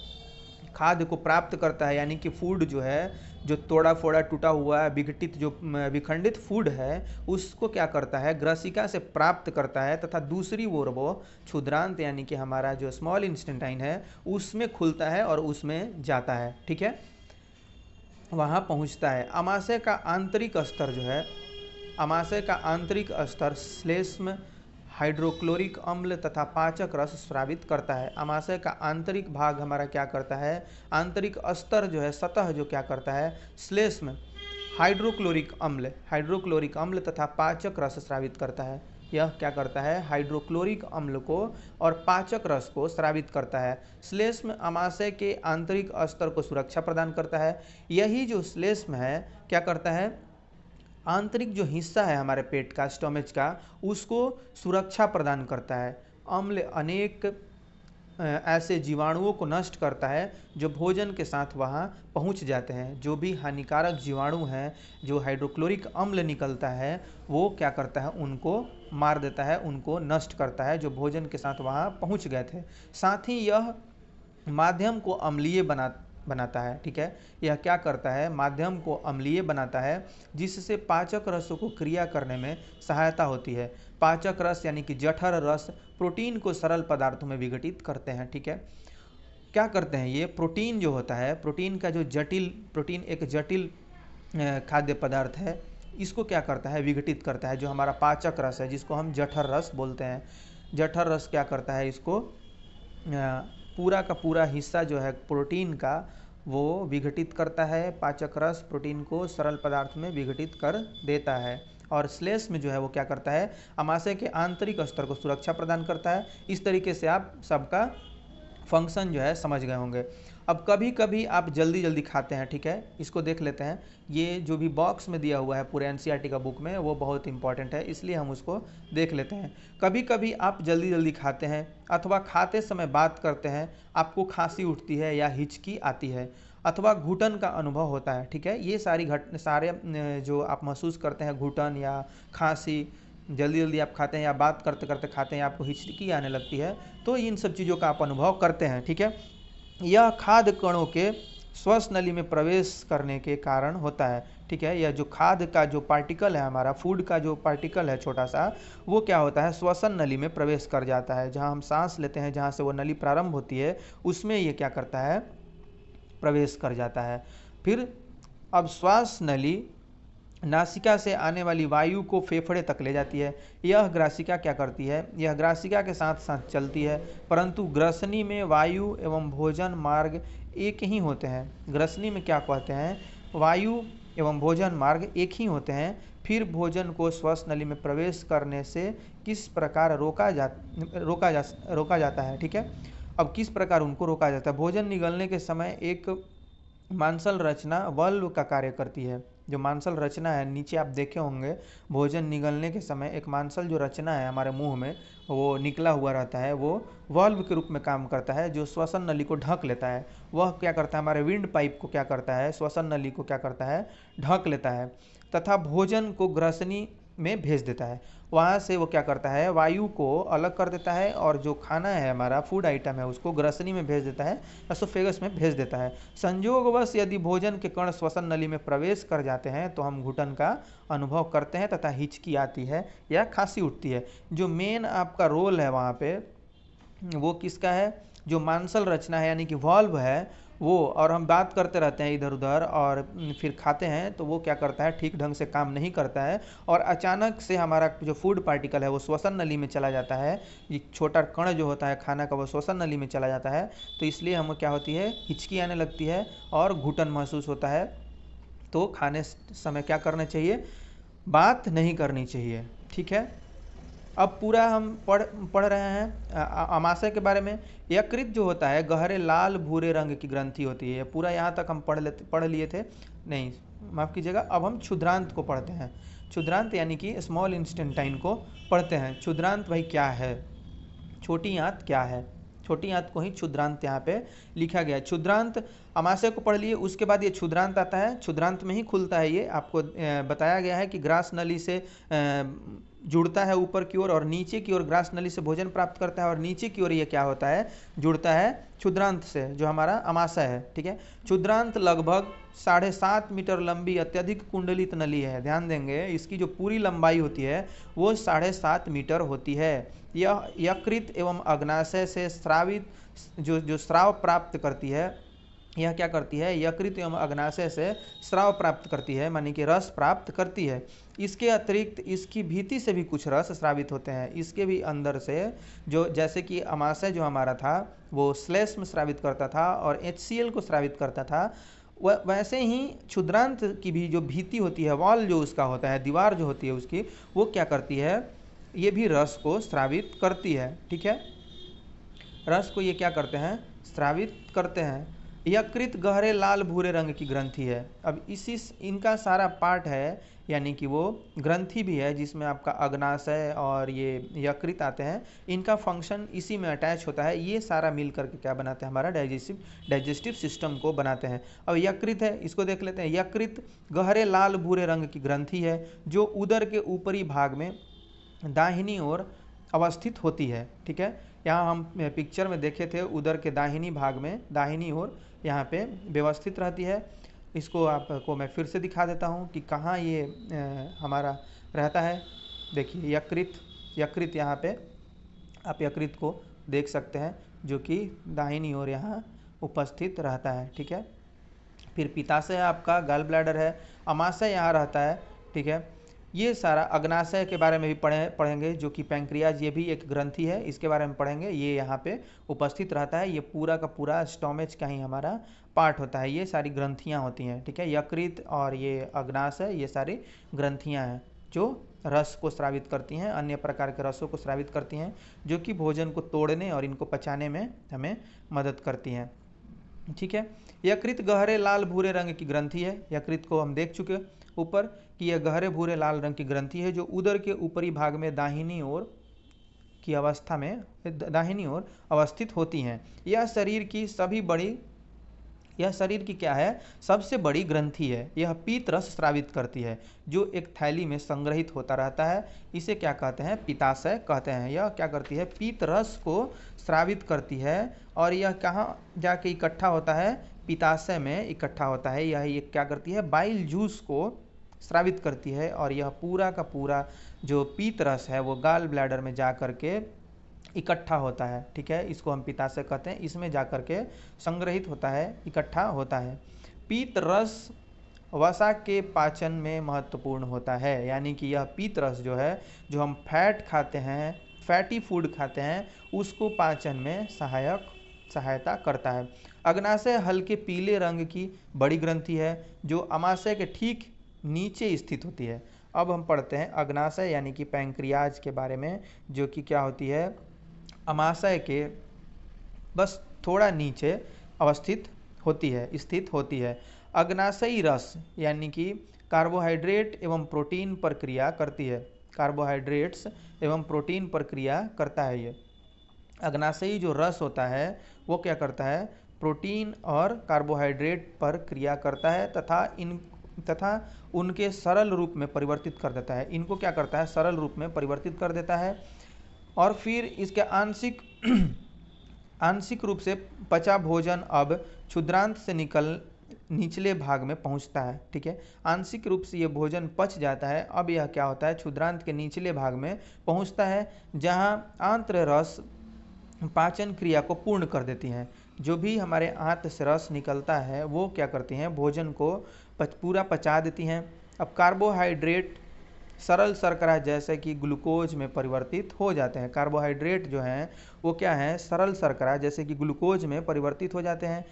खाद्य को प्राप्त करता है, यानी कि फूड जो है, जो तोड़ा फोड़ा टूटा हुआ विघटित जो विखंडित फूड है, उसको क्या करता है, ग्रासिका से प्राप्त करता है, तथा दूसरी ओर वो क्षुद्रांत यानी कि हमारा जो स्मॉल इंटेस्टाइन है उसमें खुलता है और उसमें जाता है। ठीक है, वहाँ पहुँचता है। अमाशय का आंतरिक स्तर जो है, अमाशय का आंतरिक स्तर श्लेष्म, हाइड्रोक्लोरिक अम्ल तथा पाचक रस स्रावित करता है। अमाशय का आंतरिक भाग हमारा क्या करता है, आंतरिक स्तर जो है, सतह जो क्या करता है, श्लेष्म, हाइड्रोक्लोरिक अम्ल तथा पाचक रस स्रावित करता है। यह क्या करता है, हाइड्रोक्लोरिक अम्ल को और पाचक रस को स्रावित करता है। श्लेष्म अमाशय के आंतरिक स्तर को सुरक्षा प्रदान करता है। यही जो श्लेष्म है क्या करता है, आंतरिक जो हिस्सा है हमारे पेट का, स्टोमच का, उसको सुरक्षा प्रदान करता है। अम्ल अनेक ऐसे जीवाणुओं को नष्ट करता है जो भोजन के साथ वहाँ पहुँच जाते हैं। जो भी हानिकारक जीवाणु हैं, जो हाइड्रोक्लोरिक अम्ल निकलता है, वो क्या करता है, उनको मार देता है, उनको नष्ट करता है, जो भोजन के साथ वहाँ पहुँच गए थे। साथ ही यह माध्यम को अम्लीय बनाता है। ठीक है, यह क्या करता है, माध्यम को अम्लीय बनाता है, जिससे पाचक रसों को क्रिया करने में सहायता होती है। पाचक रस यानी कि जठर रस प्रोटीन को सरल पदार्थों में विघटित करते हैं। ठीक है, क्या करते हैं, ये प्रोटीन जो होता है, प्रोटीन का जो प्रोटीन एक जटिल खाद्य पदार्थ है, इसको क्या करता है, विघटित करता है। जो हमारा पाचक रस है, जिसको हम जठर रस बोलते हैं, जठर रस क्या करता है, इसको पूरा का पूरा हिस्सा जो है प्रोटीन का, वो विघटित करता है। पाचक रस प्रोटीन को सरल पदार्थ में विघटित कर देता है। और श्लेष्म जो है वो क्या करता है, अमाशय के आंतरिक स्तर को सुरक्षा प्रदान करता है। इस तरीके से आप सबका फंक्शन जो है समझ गए होंगे। अब कभी कभी आप जल्दी जल्दी खाते हैं। ठीक है, इसको देख लेते हैं। ये जो भी बॉक्स में दिया हुआ है पूरे एनसीईआरटी का बुक में, वो बहुत इंपॉर्टेंट है, इसलिए हम उसको देख लेते हैं। कभी कभी आप जल्दी जल्दी खाते हैं अथवा खाते समय बात करते हैं, आपको खांसी उठती है या हिचकी आती है अथवा घुटन का अनुभव होता है। ठीक है, ये सारे जो आप महसूस करते हैं, घुटन या खांसी, जल्दी जल्दी आप खाते हैं या बात करते करते खाते हैं, आपको हिचकी आने लगती है, तो इन सब चीज़ों का आप अनुभव करते हैं। ठीक है, यह खाद्य कणों के श्वास नली में प्रवेश करने के कारण होता है। ठीक है, यह जो खाद्य का जो पार्टिकल है, हमारा फूड का जो पार्टिकल है छोटा सा, वो क्या होता है, श्वसन नली में प्रवेश कर जाता है। जहाँ हम सांस लेते हैं, जहाँ से वो नली प्रारंभ होती है, उसमें ये क्या करता है, प्रवेश कर जाता है। फिर अब श्वास नली नासिका से आने वाली वायु को फेफड़े तक ले जाती है। यह ग्रासिका क्या करती है, यह ग्रासिका के साथ साथ चलती है, परंतु ग्रसनी में वायु एवं भोजन मार्ग एक ही होते हैं। ग्रसनी में क्या कहते हैं, वायु एवं भोजन मार्ग एक ही होते हैं। फिर भोजन को श्वास नली में प्रवेश करने से किस प्रकार रोका जाता है। ठीक है, अब किस प्रकार उनको रोका जाता है। भोजन निगलने के समय एक मांसल रचना वल्व का कार्य करती है। जो मांसल रचना है, नीचे आप देखे होंगे, भोजन निगलने के समय एक मांसल जो रचना है हमारे मुंह में, वो निकला हुआ रहता है, वो वल्व के रूप में काम करता है, जो श्वसन नली को ढक लेता है। वह क्या करता है, हमारे विंड पाइप को क्या करता है, श्वसन नली को क्या करता है, ढक लेता है, तथा भोजन को ग्रसनी में भेज देता है। वहाँ से वो क्या करता है, वायु को अलग कर देता है, और जो खाना है हमारा फूड आइटम है उसको ग्रसनी में भेज देता है, एसोफेगस में भेज देता है। संयोगवश यदि भोजन के कण श्वसन नली में प्रवेश कर जाते हैं तो हम घुटन का अनुभव करते हैं तथा हिचकी आती है या खांसी उठती है। जो मेन आपका रोल है वहाँ पे, वो किसका है, जो मांसल रचना है यानी कि वॉल्व है वो, और हम बात करते रहते हैं इधर उधर और फिर खाते हैं तो वो क्या करता है, ठीक ढंग से काम नहीं करता है, और अचानक से हमारा जो फूड पार्टिकल है वो श्वसन नली में चला जाता है। ये छोटा कण जो होता है खाना का, वो श्वसन नली में चला जाता है, तो इसलिए हमें क्या होती है, हिचकी आने लगती है और घुटन महसूस होता है। तो खाने समय क्या करना चाहिए, बात नहीं करनी चाहिए। ठीक है, अब पूरा हम पढ़ रहे हैं आमाशय के बारे में। यकृत जो होता है गहरे लाल भूरे रंग की ग्रंथि होती है। पूरा यहाँ तक हम पढ़ लिए थे, नहीं माफ़ कीजिएगा। अब हम क्षुद्रांत को पढ़ते हैं। क्षुद्रांत यानी कि स्मॉल इंस्टेंटाइन को पढ़ते हैं। क्षुद्रांत भाई क्या है, छोटी आंत क्या है, छोटी आंत को ही क्षुद्रांत यहाँ पे लिखा गया है। क्षुद्रांत अमाशय को पढ़ लिए, उसके बाद ये क्षुद्रांत आता है। क्षुद्रांत में ही खुलता है ये, आपको बताया गया है कि ग्रास नली से जुड़ता है ऊपर की ओर, और नीचे की ओर ग्रास नली से भोजन प्राप्त करता है, और नीचे की ओर ये क्या होता है, जुड़ता है क्षुद्रांत से, जो हमारा अमाशय है। ठीक है, क्षुद्रांत लगभग 7.5 मीटर लंबी अत्यधिक कुंडलित नली है। ध्यान देंगे, इसकी जो पूरी लंबाई होती है वो 7.5 मीटर होती है। यह यकृत एवं अग्नाशय से स्रावित जो स्राव प्राप्त करती है, यह क्या करती है, यकृत एवं अग्नाशय से स्राव प्राप्त करती है, मानी कि रस प्राप्त करती है। इसके अतिरिक्त इसकी भीति से भी कुछ रस स्रावित होते हैं। इसके भी अंदर से जो, जैसे कि अमाशय जो हमारा था वो श्लेष्म स्रावित करता था और HCl को स्रावित करता था, वैसे ही क्षुद्रांत की भी जो भीति होती है, वॉल जो उसका होता है, दीवार जो होती है उसकी, वो क्या करती है, ये भी रस को स्रावित करती है। ठीक है, रस को ये क्या करते हैं, स्रावित करते हैं। यकृत गहरे लाल भूरे रंग की ग्रंथि है। अब इनका सारा पार्ट है, यानी कि वो ग्रंथि भी है जिसमें आपका अग्नाशय और ये यकृत आते हैं। इनका फंक्शन इसी में अटैच होता है। ये सारा मिल करके क्या बनाते हैं, हमारा डाइजेस्टिव सिस्टम को बनाते हैं। अब यकृत है, इसको देख लेते हैं। यकृत गहरे लाल भूरे रंग की ग्रंथि है जो उदर के ऊपरी भाग में दाहिनी ओर अवस्थित होती है। ठीक है, यहाँ हम पिक्चर में देखे थे, उदर के दाहिनी भाग में, दाहिनी ओर यहाँ पे व्यवस्थित रहती है। इसको आपको मैं फिर से दिखा देता हूँ कि कहाँ ये हमारा रहता है। देखिए यकृत यहाँ पे आप यकृत को देख सकते हैं, जो कि दाहिनी ओर यहाँ उपस्थित रहता है। ठीक है, फिर पित्ताशय आपका गॉल ब्लैडर है, अमाशय यहाँ रहता है। ठीक है, ये सारा अग्नाशय के बारे में भी पढ़ेंगे, जो कि पैंक्रियाज, ये भी एक ग्रंथि है, इसके बारे में पढ़ेंगे। ये यहाँ पे उपस्थित रहता है, ये पूरा का पूरा स्टोमेच का ही हमारा पार्ट होता है। ये सारी ग्रंथियाँ होती हैं। ठीक है, यकृत और ये अग्नाशय, ये सारी ग्रंथियाँ हैं जो रस को स्रावित करती हैं, अन्य प्रकार के रसों को स्रावित करती हैं, जो कि भोजन को तोड़ने और इनको पचाने में हमें मदद करती हैं। ठीक है, यकृत गहरे लाल भूरे रंग की ग्रंथि है। यकृत को हम देख चुके ऊपर कि यह गहरे भूरे लाल रंग की ग्रंथि है जो उदर के ऊपरी भाग में दाहिनी ओर की अवस्था में दाहिनी ओर अवस्थित होती हैं। यह शरीर की सभी बड़ी यह शरीर की क्या है, सबसे बड़ी ग्रंथि है। यह पीत रस स्रावित करती है जो एक थैली में संग्रहित होता रहता है। इसे क्या कहते हैं, पित्ताशय कहते हैं। यह क्या करती है, पीत रस को स्रावित करती है और यह कहाँ जाके इकट्ठा होता है, पित्ताशय में इकट्ठा होता है। यह ये क्या करती है, बाइल जूस को स्रावित करती है और यह पूरा का पूरा जो पीत रस है वो गाल ब्लैडर में जा करके इकट्ठा होता है। ठीक है, इसको हम पित्ताशय कहते हैं। इसमें जा करके संग्रहित होता है, इकट्ठा होता है। पीत रस वसा के पाचन में महत्वपूर्ण होता है, यानी कि यह पीत रस जो है, जो हम फैट खाते हैं, फैटी फूड खाते हैं, उसको पाचन में सहायता करता है। अग्नाशय हल्के पीले रंग की बड़ी ग्रंथि है जो अमाशय के ठीक नीचे स्थित होती है। अब हम पढ़ते हैं अग्नाशय यानी कि पैंक्रियाज के बारे में, जो कि क्या होती है, अमाशय के बस थोड़ा नीचे अवस्थित होती है, स्थित होती है। अग्नाशयी रस यानी कि कार्बोहाइड्रेट एवं प्रोटीन पर क्रिया करती है। कार्बोहाइड्रेट्स एवं प्रोटीन पर क्रिया करता है। ये अग्नाशयी जो रस होता है वो क्या करता है, प्रोटीन और कार्बोहाइड्रेट पर क्रिया करता है तथा उनके सरल रूप में परिवर्तित कर देता है। इनको क्या करता है, सरल रूप में परिवर्तित कर देता है और फिर इसके आंशिक रूप से पचा भोजन अब क्षुद्रांत से निकल निचले भाग में पहुंचता है। ठीक है, आंशिक रूप से ये भोजन पच जाता है। अब यह क्या होता है, क्षुद्रांत के निचले भाग में पहुंचता है, जहां आंत्र रस पाचन क्रिया को पूर्ण कर देती हैं। जो भी हमारे आंत से रस निकलता है वो क्या करती हैं, भोजन को पूरा पचा देती हैं। अब कार्बोहाइड्रेट सरल शर्करा जैसे कि ग्लूकोज में परिवर्तित हो जाते हैं। कार्बोहाइड्रेट जो हैं वो क्या हैं, सरल शर्करा जैसे कि ग्लूकोज में परिवर्तित हो जाते हैं।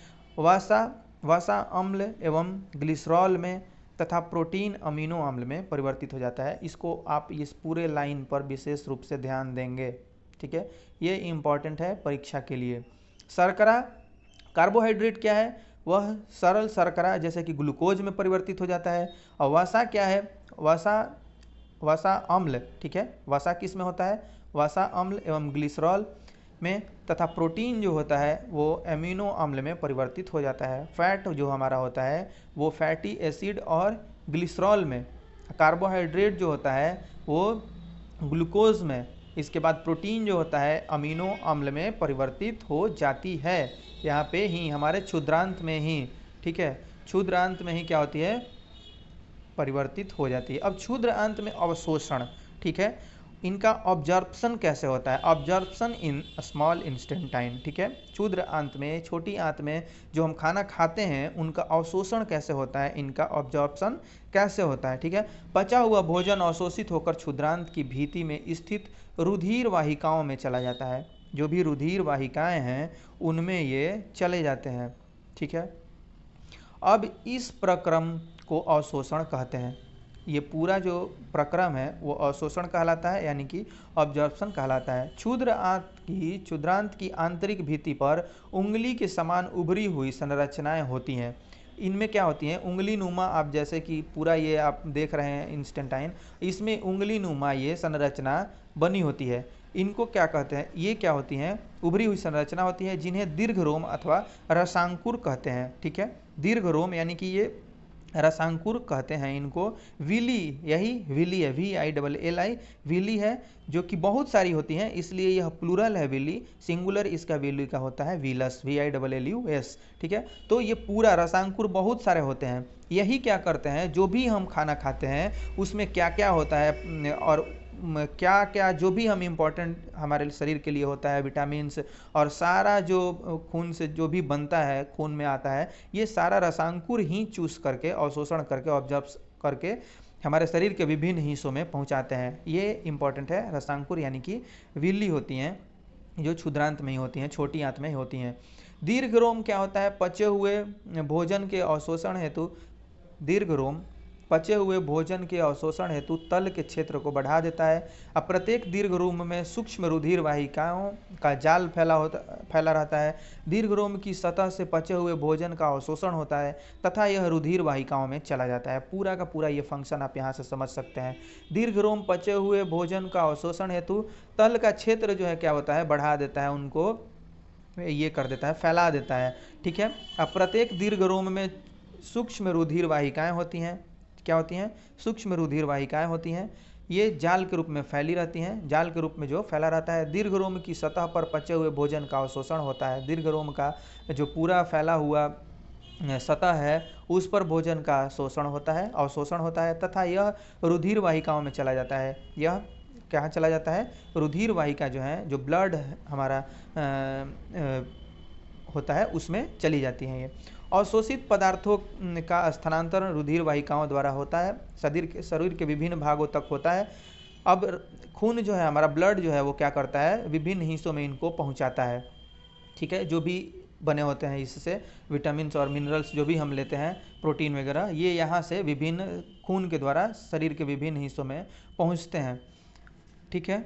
वसा अम्ल एवं ग्लिसरॉल में तथा प्रोटीन अमीनो अम्ल में परिवर्तित हो जाता है। इसको आप इस पूरे लाइन पर विशेष रूप से ध्यान देंगे। ठीक है, ये इम्पॉर्टेंट है परीक्षा के लिए। शर्करा, कार्बोहाइड्रेट क्या है, वह सरल शर्करा जैसे कि ग्लूकोज में परिवर्तित हो जाता है। और वसा क्या है, वसा अम्ल। ठीक है, वसा किस में होता है, वसा अम्ल एवं ग्लिसरॉल में, तथा प्रोटीन जो होता है वो एमिनो अम्ल में परिवर्तित हो जाता है। फैट जो हमारा होता है वो फैटी एसिड और ग्लिसरॉल में। कार्बोहाइड्रेट जो होता है वो ग्लूकोज में। इसके बाद प्रोटीन जो होता है अमीनो अम्ल में परिवर्तित हो जाती है। यहाँ पे ही हमारे क्षुद्रांत में ही, ठीक है, क्षुद्रांत में ही क्या होती है, परिवर्तित हो जाती है। अब क्षुद्र अंत में अवशोषण, ठीक है, इनका ऑब्जर्प्शन कैसे होता है, ऑब्जर्प्शन इन स्मॉल इंस्टेंटाइन। ठीक है, क्षुद्र आंत में, छोटी आंत में जो हम खाना खाते हैं उनका अवशोषण कैसे होता है, इनका ऑब्जर्प्शन कैसे होता है। ठीक है, पचा हुआ भोजन अवशोषित होकर क्षुद्रांत की भीति में स्थित रुधिर वाहिकाओं में चला जाता है। जो भी रुधिर वाहिकाएं हैं उनमें ये चले जाते हैं। ठीक है, अब इस प्रक्रम को अवशोषण कहते हैं। ये पूरा जो प्रक्रम है वो अवशोषण कहलाता है, यानी कि ऑब्जर्प्शन कहलाता है। क्षुद्रांत की आंतरिक भित्ति पर उंगली के समान उभरी हुई संरचनाएं होती हैं। इनमें क्या होती हैं, उंगली नुमा, आप जैसे कि पूरा ये आप देख रहे हैं इंस्टेंटाइन, इसमें उंगली नुमा ये संरचना बनी होती है। इनको क्या कहते हैं, ये क्या होती हैं, उभरी हुई संरचना होती है, जिन्हें दीर्घ रोम अथवा रसांकुर कहते हैं। ठीक है, दीर्घ रोम यानी कि ये रसांकुर कहते हैं इनको। विली, यही विली है, VILLI, विली है, जो कि बहुत सारी होती हैं, इसलिए यह प्लूरल है विली। सिंगुलर इसका विली का होता है विलस, VILLUS। ठीक है, तो ये पूरा रसांकुर बहुत सारे होते हैं। यही क्या करते हैं, जो भी हम खाना खाते हैं उसमें क्या क्या होता है और क्या क्या जो भी हम इम्पोर्टेंट हमारे शरीर के लिए होता है, विटामिन्स और सारा जो खून से जो भी बनता है, खून में आता है, ये सारा रसांकुर ही चूस करके, अवशोषण करके, ऑब्जर्व करके हमारे शरीर के विभिन्न हिस्सों में पहुंचाते हैं। ये इम्पोर्टेंट है। रसांकुर यानी कि विल्ली होती हैं जो क्षुद्रांत में ही होती हैं, छोटी आंत में ही होती हैं। दीर्घ रोम क्या होता है, पचे हुए भोजन के अवशोषण हेतु, दीर्घ रोम पचे हुए भोजन के अवशोषण हेतु तल के क्षेत्र को बढ़ा देता है। अब प्रत्येक दीर्घ रोम में सूक्ष्म रुधिर वाहिकाओं का जाल फैला रहता है। दीर्घ रोम की सतह से पचे हुए भोजन का अवशोषण होता है तथा यह रुधिर वाहिकाओं में चला जाता है। पूरा का पूरा ये फंक्शन आप यहाँ से समझ सकते हैं। दीर्घ रोम पचे हुए भोजन का अवशोषण हेतु तल का क्षेत्र जो है क्या होता है, बढ़ा देता है, उनको ये कर देता है, फैला देता है, ठीक है। अब प्रत्येक दीर्घ रोम में सूक्ष्म रुधिर वाहिकाएं होती हैं। क्या होती हैं? सूक्ष्म रुधिर वाहिकाएं होती हैं। ये जाल के रूप में फैली रहती हैं, जाल के रूप में जो फैला रहता है। दीर्घ रोम की सतह पर पचे हुए भोजन का अवशोषण होता है। दीर्घ रोम का जो पूरा फैला हुआ सतह है उस पर भोजन का शोषण होता है, अवशोषण होता है, तथा यह रुधिर वाहिकाओं में चला जाता है। यह कहाँ चला जाता है? रुधिर वाहिका जो है, जो ब्लड हमारा होता है उसमें चली जाती हैं। ये अवशोषित पदार्थों का स्थानांतरण रुधिर वाहिकाओं द्वारा होता है, शरीर के विभिन्न भागों तक होता है। अब खून जो है हमारा, ब्लड जो है वो क्या करता है? विभिन्न हिस्सों में इनको पहुंचाता है, ठीक है। जो भी बने होते हैं इससे, विटामिन और मिनरल्स जो भी हम लेते हैं, प्रोटीन वगैरह, ये यहाँ से विभिन्न खून के द्वारा शरीर के विभिन्न हिस्सों में पहुँचते हैं, ठीक है,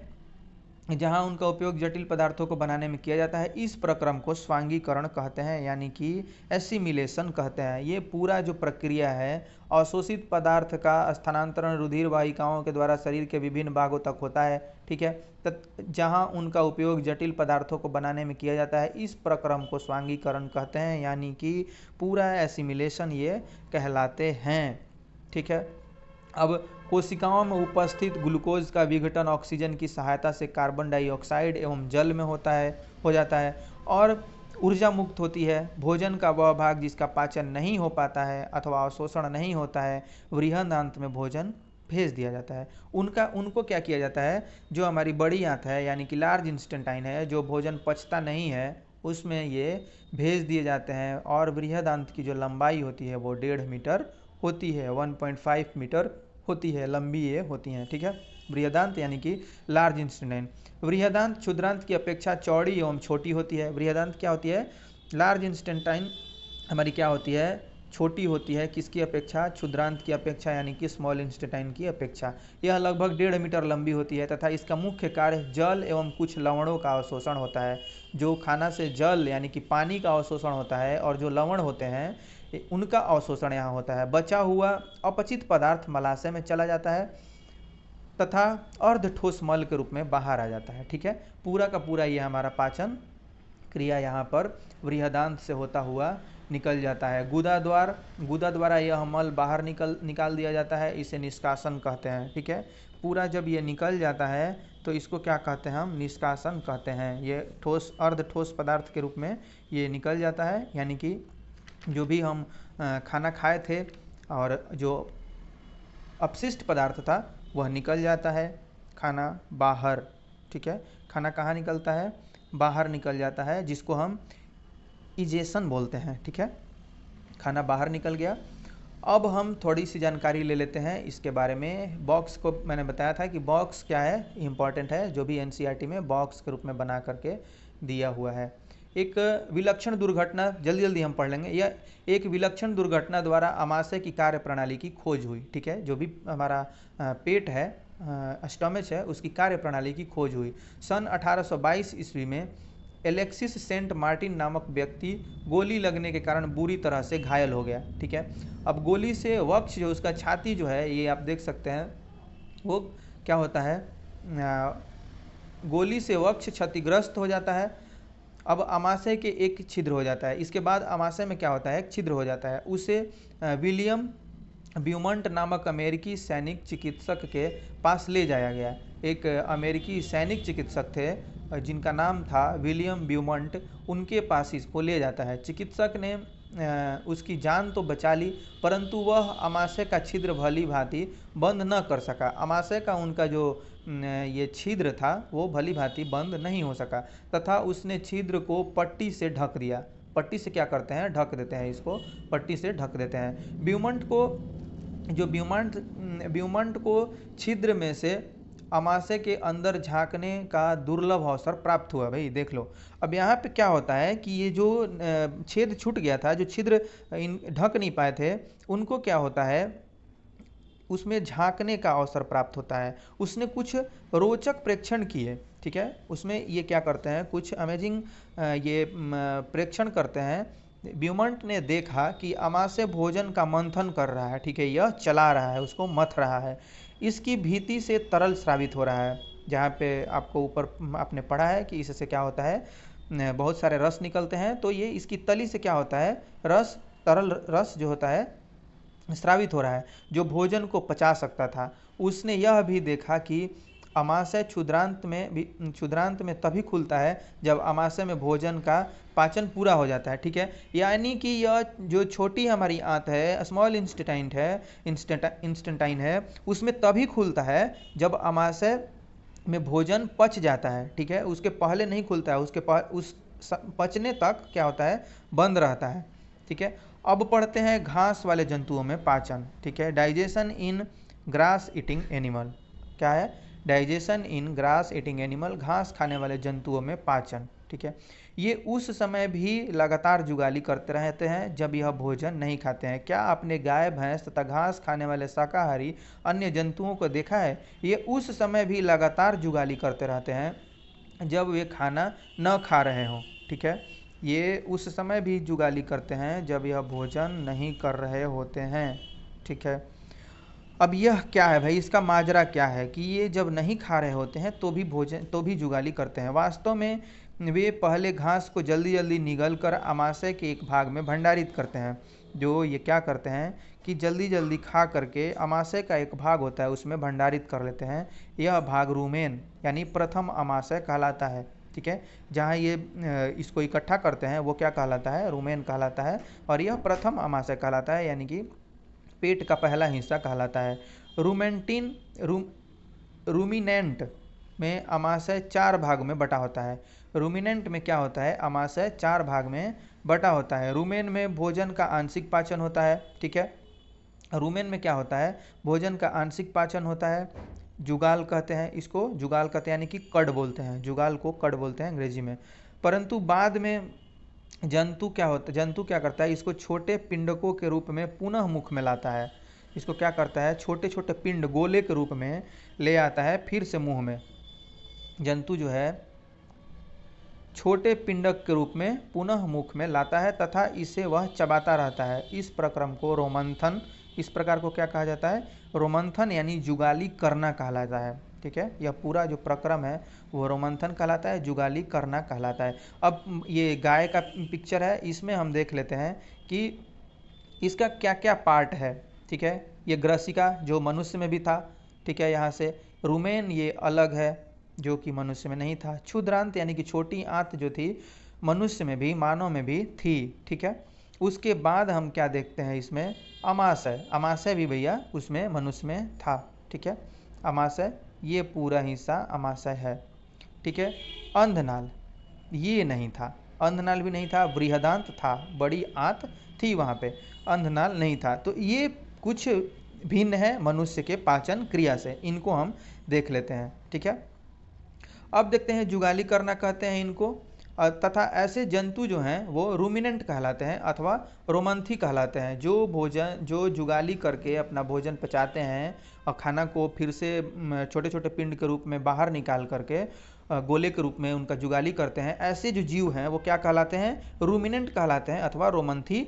जहाँ उनका उपयोग जटिल पदार्थों को बनाने में किया जाता है। इस प्रक्रम को स्वांगीकरण कहते हैं, यानी कि एसिमिलेशन कहते हैं। ये पूरा जो प्रक्रिया है, अवशोषित पदार्थ का स्थानांतरण रुधिर वाहिकाओं के द्वारा शरीर के विभिन्न भागों तक होता है, ठीक है, जहाँ उनका उपयोग जटिल पदार्थों को बनाने में किया जाता है। इस प्रक्रम को स्वांगीकरण कहते हैं, यानी कि पूरा एसिमिलेशन ये कहलाते हैं, ठीक है। अब कोशिकाओं में उपस्थित ग्लूकोज का विघटन ऑक्सीजन की सहायता से कार्बन डाइऑक्साइड एवं जल में हो जाता है और ऊर्जा मुक्त होती है। भोजन का वह भाग जिसका पाचन नहीं हो पाता है अथवा अवशोषण नहीं होता है, बृहदांत में भोजन भेज दिया जाता है। उनको क्या किया जाता है? जो हमारी बड़ी आंत है, यानी कि लार्ज इंस्टेंटाइन है, जो भोजन पचता नहीं है, उसमें ये भेज दिए जाते हैं। और बृहदांत की जो लंबाई होती है वो 1.5 मीटर होती है, 1.5 मीटर होती है, लंबी ये होती हैं, ठीक है। बृहदांत यानी कि लार्ज इंस्टेंटाइन। बृहदांत क्षुद्रांत की अपेक्षा चौड़ी एवं छोटी होती है। बृहदांत क्या होती है? लार्ज इंस्टेंटाइन हमारी क्या होती है? छोटी होती है। किसकी अपेक्षा? क्षुद्रांत की अपेक्षा, यानी कि स्मॉल इंस्टेंटाइन की अपेक्षा। यह लगभग 1.5 मीटर लंबी होती है तथा इसका मुख्य कार्य जल एवं कुछ लवणों का अवशोषण होता है। जो खाना से जल यानी कि पानी का अवशोषण होता है और जो लवण होते हैं उनका अवशोषण यहाँ होता है। बचा हुआ अपचित पदार्थ मलाशय में चला जाता है तथा अर्ध ठोस मल के रूप में बाहर आ जाता है, ठीक है। पूरा का पूरा ये हमारा पाचन क्रिया यहाँ पर बृहदांत से होता हुआ निकल जाता है। गुदा द्वारा यह मल बाहर निकाल दिया जाता है, इसे निष्कासन कहते हैं, ठीक है। पूरा जब ये निकल जाता है तो इसको क्या कहते हैं? हम निष्कासन कहते हैं। ये ठोस, अर्ध ठोस पदार्थ के रूप में ये निकल जाता है, यानी कि जो भी हम खाना खाए थे और जो अपशिष्ट पदार्थ था वह निकल जाता है, खाना बाहर, ठीक है। खाना कहाँ निकलता है? बाहर निकल जाता है, जिसको हम इजेशन बोलते हैं, ठीक है। खाना बाहर निकल गया। अब हम थोड़ी सी जानकारी ले लेते हैं इसके बारे में। बॉक्स को मैंने बताया था कि बॉक्स क्या है, इम्पॉर्टेंट है, जो भी एनसीईआरटी में बॉक्स के रूप में बना करके दिया हुआ है। एक विलक्षण दुर्घटना, जल्दी हम पढ़ लेंगे। यह एक विलक्षण दुर्घटना द्वारा आमाशय की कार्य प्रणाली की खोज हुई, ठीक है। जो भी हमारा पेट है, स्टमच है, उसकी कार्य प्रणाली की खोज हुई। सन 1822 ईस्वी में एलेक्सिस सेंट मार्टिन नामक व्यक्ति गोली लगने के कारण बुरी तरह से घायल हो गया, ठीक है। अब गोली से वक्ष, जो उसका छाती जो है, ये आप देख सकते हैं, वो क्या होता है? गोली से वक्ष क्षतिग्रस्त हो जाता है। अब आमाशय के एक छिद्र हो जाता है। इसके बाद आमाशय में क्या होता है? एक छिद्र हो जाता है। उसे विलियम ब्यूमंट नामक अमेरिकी सैनिक चिकित्सक के पास ले जाया गया। एक अमेरिकी सैनिक चिकित्सक थे जिनका नाम था विलियम ब्यूमंट, उनके पास इसको ले जाता है। चिकित्सक ने उसकी जान तो बचा ली, परंतु वह आमाशय का छिद्र भली भांति बंद न कर सका। आमाशय का उनका जो ये छिद्र था वो भली भांति बंद नहीं हो सका तथा उसने छिद्र को पट्टी से ढक दिया। पट्टी से क्या करते हैं? ढक देते हैं, इसको पट्टी से ढक देते हैं। ब्यूमंट को छिद्र में से आमाशय के अंदर झांकने का दुर्लभ अवसर प्राप्त हुआ। भाई देख लो, अब यहाँ पे क्या होता है कि ये जो छेद छूट गया था, जो छिद्र ढक नहीं पाए थे, उनको क्या होता है? उसमें झांकने का अवसर प्राप्त होता है। उसने कुछ रोचक प्रेक्षण किए, ठीक है। उसमें ये क्या करते हैं? कुछ अमेजिंग ये प्रेक्षण करते हैं। ब्यूमंट ने देखा कि आमाशय भोजन का मंथन कर रहा है, ठीक है, यह चला रहा है, उसको मथ रहा है। इसकी भीति से तरल स्रावित हो रहा है। जहाँ पे आपको ऊपर आपने पढ़ा है कि इससे क्या होता है? बहुत सारे रस निकलते हैं, तो ये इसकी तली से क्या होता है, रस, तरल रस जो होता है स्रावित हो रहा है, जो भोजन को पचा सकता था। उसने यह भी देखा कि अमाशय क्षुद्रांत में तभी खुलता है जब अमाशय में भोजन का पाचन पूरा हो जाता है। ठीक है, यानी कि यह जो छोटी हमारी आंत है, स्मॉल इंस्टेंटाइन है, उसमें तभी खुलता है जब अमाशय में भोजन पच जाता है। ठीक है, उसके पहले नहीं खुलता है, उस पचने तक क्या होता है, बंद रहता है। ठीक है, अब पढ़ते हैं घास वाले जंतुओं में पाचन। ठीक है, डाइजेशन इन ग्रास ईटिंग एनिमल। क्या है, डाइजेशन इन ग्रास ईटिंग एनिमल, घास खाने वाले जंतुओं में पाचन। ठीक है, ये उस समय भी लगातार जुगाली करते रहते हैं जब यह भोजन नहीं खाते हैं। क्या आपने गाय, भैंस तथा घास खाने वाले शाकाहारी अन्य जंतुओं को देखा है? ये उस समय भी लगातार जुगाली करते रहते हैं जब वे खाना न खा रहे हों। ठीक है, ये उस समय भी जुगाली करते हैं जब यह भोजन नहीं कर रहे होते हैं। ठीक है, अब यह क्या है भाई, इसका माजरा क्या है कि ये जब नहीं खा रहे होते हैं तो भी जुगाली करते हैं। वास्तव में वे पहले घास को जल्दी जल्दी निगल कर अमाशय के एक भाग में भंडारित करते हैं। जो ये क्या करते हैं कि जल्दी जल्दी खा करके अमाशय का एक भाग होता है उसमें भंडारित कर लेते हैं। यह भाग रूमेन यानी प्रथम अमाशय कहलाता है। ठीक है, जहाँ ये इसको इकट्ठा करते हैं वो क्या कहलाता है, रूमेन कहलाता है, और यह प्रथम अमाशय कहलाता है, यानी कि पेट का पहला हिस्सा कहलाता है। रूमिनेंट में अमाशय 4 भाग में बटा होता है। रूमिनेंट में क्या होता है, अमाशय 4 भाग में बटा होता है। रूमेन में भोजन का आंशिक पाचन होता है। ठीक है, रूमेन में क्या होता है, भोजन का आंशिक पाचन होता है। जुगाल कहते हैं इसको, जुगाल कहते हैं यानी कि कड बोलते हैं, जुगाल को कड बोलते हैं अंग्रेजी में। परंतु बाद में जंतु क्या करता है, इसको छोटे पिंडकों के रूप में पुनः मुख में लाता है। इसको क्या करता है, छोटे छोटे पिंड गोले के रूप में ले आता है फिर से मुंह में। जंतु जो है छोटे पिंडक के रूप में पुनः मुख में लाता है तथा इसे वह चबाता रहता है। इस प्रक्रम को रोमंथन, इस प्रकार को क्या कहा जाता है, रोमंथन यानी जुगाली करना कहलाता है। ठीक है, यह पूरा जो प्रक्रम है वो रोमंथन कहलाता है, जुगाली करना कहलाता है। अब ये गाय का पिक्चर है, इसमें हम देख लेते हैं कि इसका क्या क्या पार्ट है। ठीक है, ये ग्रसिका जो मनुष्य में भी था। ठीक है, यहाँ से रूमेन ये अलग है जो कि मनुष्य में नहीं था। क्षुद्रांत यानी कि छोटी आंत जो थी मनुष्य में भी मानव में भी थी। ठीक है, उसके बाद हम क्या देखते हैं इसमें, अमाशय। अमाशय भी भैया उसमें मनुष्य में था। ठीक है, अमाशय ये पूरा हिस्सा अमाशय है। ठीक है, अंधनाल ये नहीं था, अंधनाल भी नहीं था। बृहदांत था, बड़ी आंत थी वहाँ पे, अंधनाल नहीं था। तो ये कुछ भिन्न है मनुष्य के पाचन क्रिया से, इनको हम देख लेते हैं। ठीक है, अब देखते हैं जुगाली करना कहते हैं इनको, तथा ऐसे जंतु जो हैं वो रूमिनेंट कहलाते हैं अथवा रोमंथी कहलाते हैं। जो जुगाली करके अपना भोजन पचाते हैं और खाना को फिर से छोटे छोटे पिंड के रूप में बाहर निकाल करके गोले के रूप में उनका जुगाली करते हैं, ऐसे जो जीव हैं वो क्या कहलाते हैं, रूमिनेंट कहलाते हैं अथवा रोमंथी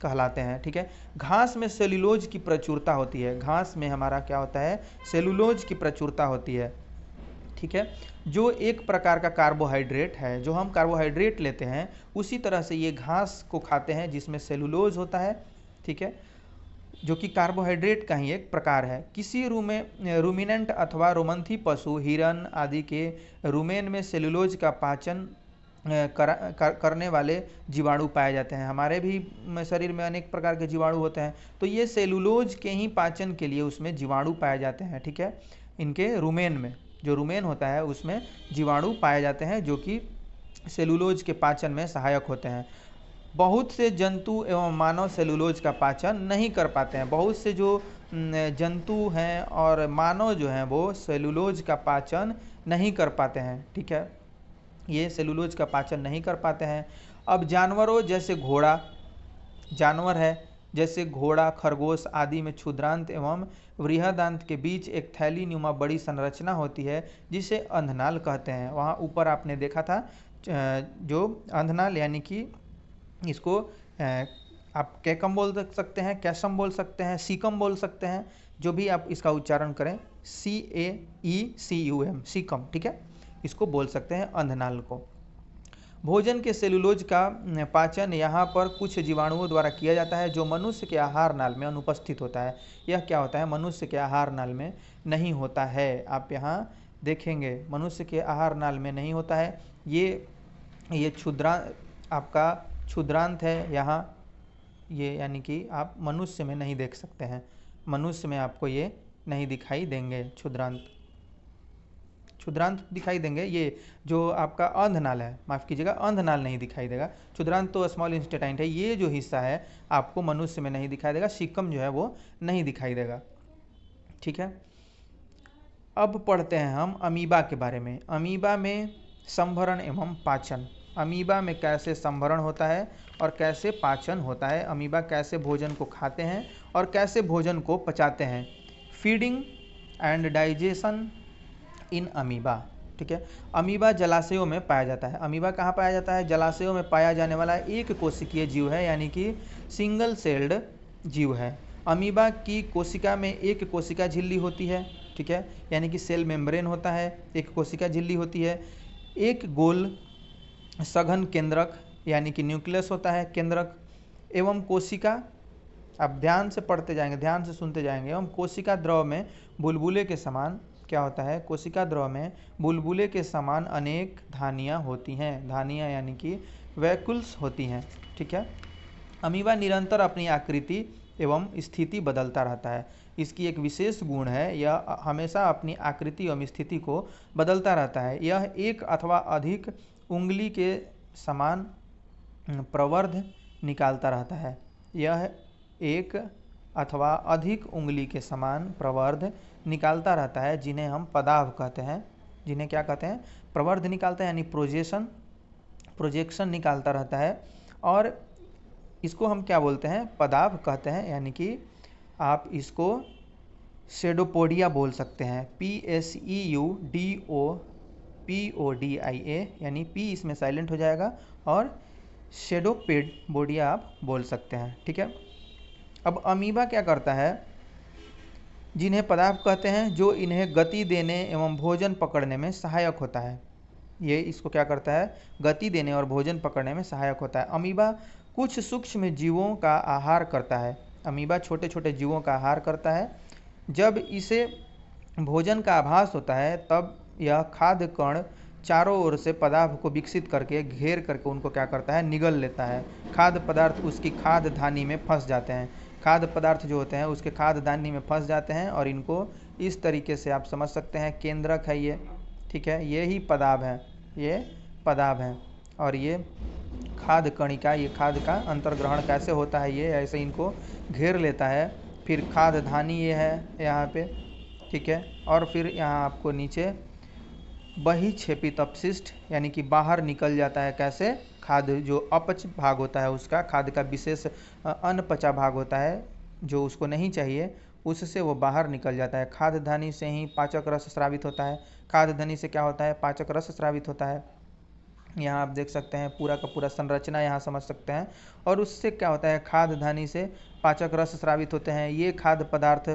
कहलाते हैं। ठीक है, घास में सेलुलोज की प्रचुरता होती है। घास में हमारा क्या होता है, सेलुलोज की प्रचुरता होती है। ठीक है, जो एक प्रकार का कार्बोहाइड्रेट है, जो हम कार्बोहाइड्रेट लेते हैं उसी तरह से ये घास को खाते हैं जिसमें सेलुलोज होता है। ठीक है, जो कि कार्बोहाइड्रेट का ही एक प्रकार है। किसी रूमिनेंट अथवा रोमंथी पशु, हिरन आदि के रूमेन में सेलुलोज का पाचन करने वाले जीवाणु पाए जाते हैं। हमारे भी शरीर में अनेक प्रकार के जीवाणु होते हैं, तो ये सेलुलोज के ही पाचन के लिए उसमें जीवाणु पाए जाते हैं। ठीक है, इनके रूमेन में, जो रूमेन होता है उसमें जीवाणु पाए जाते हैं जो कि सेलुलोज के पाचन में सहायक होते हैं। बहुत से जंतु एवं मानव सेलुलोज का पाचन नहीं कर पाते हैं। बहुत से जो जंतु हैं और मानव जो हैं वो सेलुलोज का पाचन नहीं कर पाते हैं। ठीक है, ये सेलुलोज का पाचन नहीं कर पाते हैं। अब जानवरों जैसे घोड़ा, जानवर है जैसे घोड़ा, खरगोश आदि में क्षुद्रांत एवं बृहदांत के बीच एक थैली नुमा बड़ी संरचना होती है जिसे अंधनाल कहते हैं। वहाँ ऊपर आपने देखा था जो अंधनाल यानी कि इसको आप कैकम बोल सकते हैं, कैसम बोल सकते हैं, सीकम बोल सकते हैं, जो भी आप इसका उच्चारण करें, CAECUM, सीकम। ठीक है, इसको बोल सकते हैं अंधनाल को। भोजन के सेलुलोज का पाचन यहाँ पर कुछ जीवाणुओं द्वारा किया जाता है जो मनुष्य के आहार नाल में अनुपस्थित होता है। यह क्या होता है? मनुष्य के आहार नाल में नहीं होता है। आप यहाँ देखेंगे मनुष्य के आहार नाल में नहीं होता है। ये आपका क्षुद्रांत है यहाँ, ये यानी कि आप मनुष्य में नहीं देख सकते हैं। मनुष्य में आपको ये नहीं दिखाई देंगे। क्षुद्रांत दिखाई देंगे। ये जो आपका अंधनाल है, माफ़ कीजिएगा, अंधनाल नहीं दिखाई देगा। क्षुद्रांत तो स्मॉल इंटेस्टाइन है। ये जो हिस्सा है आपको मनुष्य में नहीं दिखाई देगा। सीकम जो है वो नहीं दिखाई देगा। ठीक है, अब पढ़ते हैं हम अमीबा के बारे में। अमीबा में संभरण एवं पाचन। अमीबा में कैसे संभरण होता है और कैसे पाचन होता है। अमीबा कैसे भोजन को खाते हैं और कैसे भोजन को पचाते हैं। Feeding and digestion in amoeba. ठीक है, अमीबा जलाशयों में पाया जाता है। अमीबा कहाँ पाया जाता है? जलाशयों में पाया जाने वाला एक कोशिकीय जीव है, यानी कि सिंगल सेल्ड जीव है। अमीबा की कोशिका में एक कोशिका झिल्ली होती है। ठीक है, यानी कि सेल मेम्ब्रेन होता है, एक कोशिका झिल्ली होती है, एक गोल सघन केंद्रक यानी कि न्यूक्लियस होता है, केंद्रक, एवं कोशिका। आप ध्यान से पढ़ते जाएंगे, ध्यान से सुनते जाएंगे। एवं कोशिका द्रव में बुलबुले के समान क्या होता है? कोशिका द्रव में बुलबुले के समान अनेक धानियाँ होती हैं। धानियाँ यानी कि वैक्यूल्स होती हैं। ठीक है, अमीबा निरंतर अपनी आकृति एवं स्थिति बदलता रहता है। इसकी एक विशेष गुण है, यह हमेशा अपनी आकृति एवं स्थिति को बदलता रहता है। यह एक अथवा अधिक उंगली के समान प्रवर्ध निकालता रहता है। यह एक अथवा अधिक उंगली के समान प्रवर्ध निकालता रहता है, जिन्हें हम पदाव कहते हैं। जिन्हें क्या कहते हैं? प्रवर्ध निकालता है, यानी प्रोजेक्शन निकालता रहता है। और इसको हम क्या बोलते हैं? पदाव कहते हैं, यानी कि आप इसको शेडोपोडिया बोल सकते हैं। PSEUDOPODIA, यानी P इसमें साइलेंट हो जाएगा और शेडोपोडिया आप बोल सकते हैं। ठीक है, अब अमीबा क्या करता है? जिन्हें पदाव कहते हैं, जो इन्हें गति देने एवं भोजन पकड़ने में सहायक होता है। ये इसको क्या करता है? गति देने और भोजन पकड़ने में सहायक होता है। अमीबा कुछ सूक्ष्म जीवों का आहार करता है। अमीबा छोटे छोटे जीवों का आहार करता है। जब इसे भोजन का आभास होता है तब यह खाद्य कण चारों ओर से पदार्थ को विकसित करके घेर करके उनको क्या करता है? निगल लेता है। खाद्य पदार्थ उसकी खाद्य धानी में फंस जाते हैं। खाद्य पदार्थ जो होते हैं उसके खाद्य धानी में फंस जाते हैं और इनको इस तरीके से आप समझ सकते हैं, केंद्रक है ये। ठीक है, ये ही पदाव है, ये पदाव है। और ये खाद्य कणिका, ये खाद्य का अंतर्ग्रहण कैसे होता है, ये ऐसे इनको घेर लेता है। फिर खाद्य धानी ये है यहाँ पे। ठीक है, और फिर यहाँ आपको नीचे बहिक्षेपित अपशिष्ट यानी कि बाहर निकल जाता है। कैसे? खाद्य जो अपच भाग होता है उसका, खाद्य का विशेष अनपचा भाग होता है जो उसको नहीं चाहिए, उससे वो बाहर निकल जाता है। खाद्य धानी से ही पाचक रस स्रावित होता है। खाद्य धानी से क्या होता है? पाचक रस स्रावित होता है। यहाँ आप देख सकते हैं पूरा का पूरा संरचना यहाँ समझ सकते हैं। और उससे क्या होता है? खाद्य धानी से पाचक रस स्रावित होते हैं। ये खाद्य पदार्थ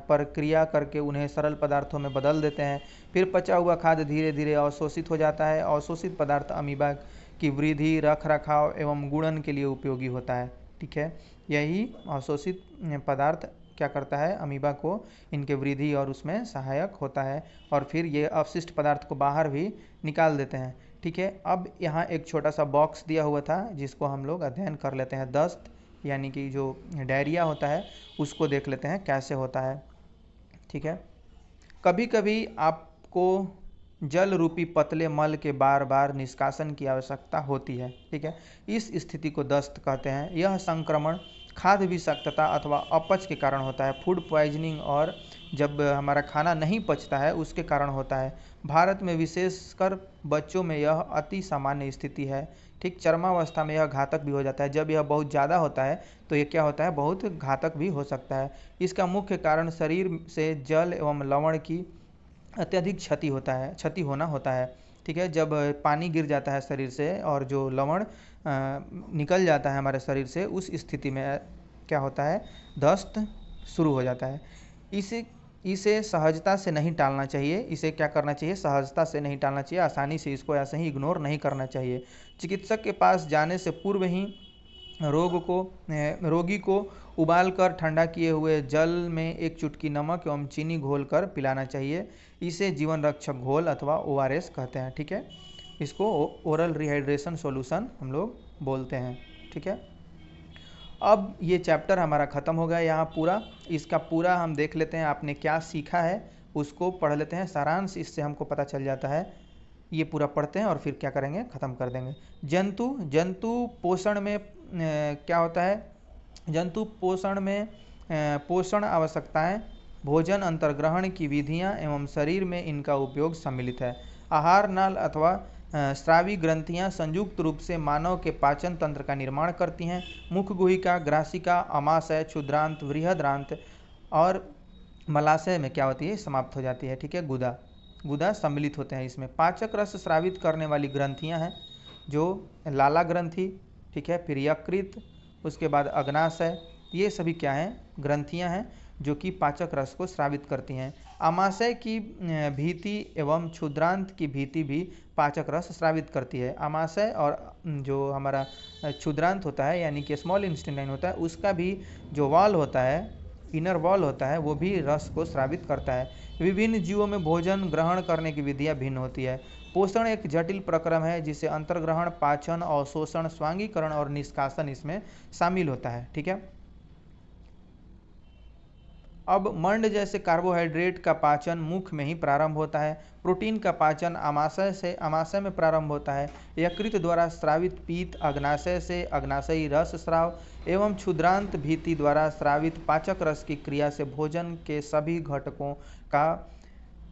पर क्रिया करके उन्हें सरल पदार्थों में बदल देते हैं। फिर पचा हुआ खाद्य धीरे धीरे अवशोषित हो जाता है। अवशोषित पदार्थ अमीबा की वृद्धि, रख रखाव एवं गुणन के लिए उपयोगी होता है। ठीक है, यही अवशोषित पदार्थ क्या करता है? अमीबा को इनके वृद्धि और उसमें सहायक होता है। और फिर ये अवशिष्ट पदार्थ को बाहर भी निकाल देते हैं। ठीक है, अब यहाँ एक छोटा सा बॉक्स दिया हुआ था जिसको हम लोग अध्ययन कर लेते हैं। दस्त यानी कि जो डायरिया होता है उसको देख लेते हैं कैसे होता है। ठीक है, कभी कभी आपको जल रूपी पतले मल के बार बार निष्कासन की आवश्यकता होती है। ठीक है, इस स्थिति को दस्त कहते हैं। यह संक्रमण खाद्य विषाक्तता अथवा अपच के कारण होता है। फूड पॉइजनिंग और जब हमारा खाना नहीं पचता है उसके कारण होता है। भारत में विशेषकर बच्चों में यह अति सामान्य स्थिति है। ठीक, चरमावस्था में यह घातक भी हो जाता है। जब यह बहुत ज़्यादा होता है तो ये क्या होता है? बहुत घातक भी हो सकता है। इसका मुख्य कारण शरीर से जल एवं लवण की अत्यधिक क्षति होना होता है। ठीक है, जब पानी गिर जाता है शरीर से और जो लवण निकल जाता है हमारे शरीर से, उस स्थिति में क्या होता है? दस्त शुरू हो जाता है। इसी इसे सहजता से नहीं टालना चाहिए। इसे क्या करना चाहिए? सहजता से नहीं टालना चाहिए, आसानी से इसको ऐसे ही इग्नोर नहीं करना चाहिए। चिकित्सक के पास जाने से पूर्व ही रोगी को उबाल कर ठंडा किए हुए जल में एक चुटकी नमक एवं चीनी घोलकर पिलाना चाहिए। इसे जीवन रक्षक घोल अथवा ORS कहते हैं। ठीक है, इसको ओरल रिहाइड्रेशन सॉल्यूशन हम लोग बोलते हैं। ठीक है, अब ये चैप्टर हमारा ख़त्म हो गया यहाँ पूरा। इसका पूरा हम देख लेते हैं आपने क्या सीखा है, उसको पढ़ लेते हैं सारांश, इससे हमको पता चल जाता है। ये पूरा पढ़ते हैं और फिर क्या करेंगे, ख़त्म कर देंगे। जंतु पोषण में क्या होता है? जंतु पोषण में पोषण आवश्यकताएं, भोजन अंतर्ग्रहण की विधियां एवं शरीर में इनका उपयोग सम्मिलित है। आहार नाल अथवा स्रावी ग्रंथियां संयुक्त रूप से मानव के पाचन तंत्र का निर्माण करती हैं। मुख गुहिका, ग्रासिका, अमाशय, क्षुद्रांत, बृहदांत और मलाशय में क्या होती है? समाप्त हो जाती है। ठीक है, गुदा सम्मिलित होते हैं इसमें। पाचक रस स्रावित करने वाली ग्रंथियां हैं जो लाला ग्रंथि, ठीक है, फिर यकृत, उसके बाद अग्नाशय, ये सभी क्या हैं? ग्रंथियां हैं जो कि पाचक रस को स्रावित करती हैं। आमाशय की भीति एवं क्षुद्रांत की भीति भी पाचक रस स्रावित करती है। आमाशय और जो हमारा क्षुद्रांत होता है यानी कि स्मॉल इंटेस्टाइन होता है, उसका भी जो वॉल होता है, इनर वॉल होता है, वो भी रस को स्रावित करता है। विभिन्न जीवों में भोजन ग्रहण करने की विधियाँ भिन्न होती है। पोषण एक जटिल प्रक्रम है जिसे अंतर्ग्रहण, पाचन, अवशोषण, स्वांगीकरण और निष्कासन इसमें शामिल होता है। ठीक है, अब मंड जैसे कार्बोहाइड्रेट का पाचन मुख में ही प्रारंभ होता है। प्रोटीन का पाचन आमाशय में प्रारंभ होता है। यकृत द्वारा स्रावित पीत अग्नाशय से अग्नाशयी रस स्राव एवं क्षुद्रांत भीति द्वारा स्रावित पाचक रस की क्रिया से भोजन के सभी घटकों का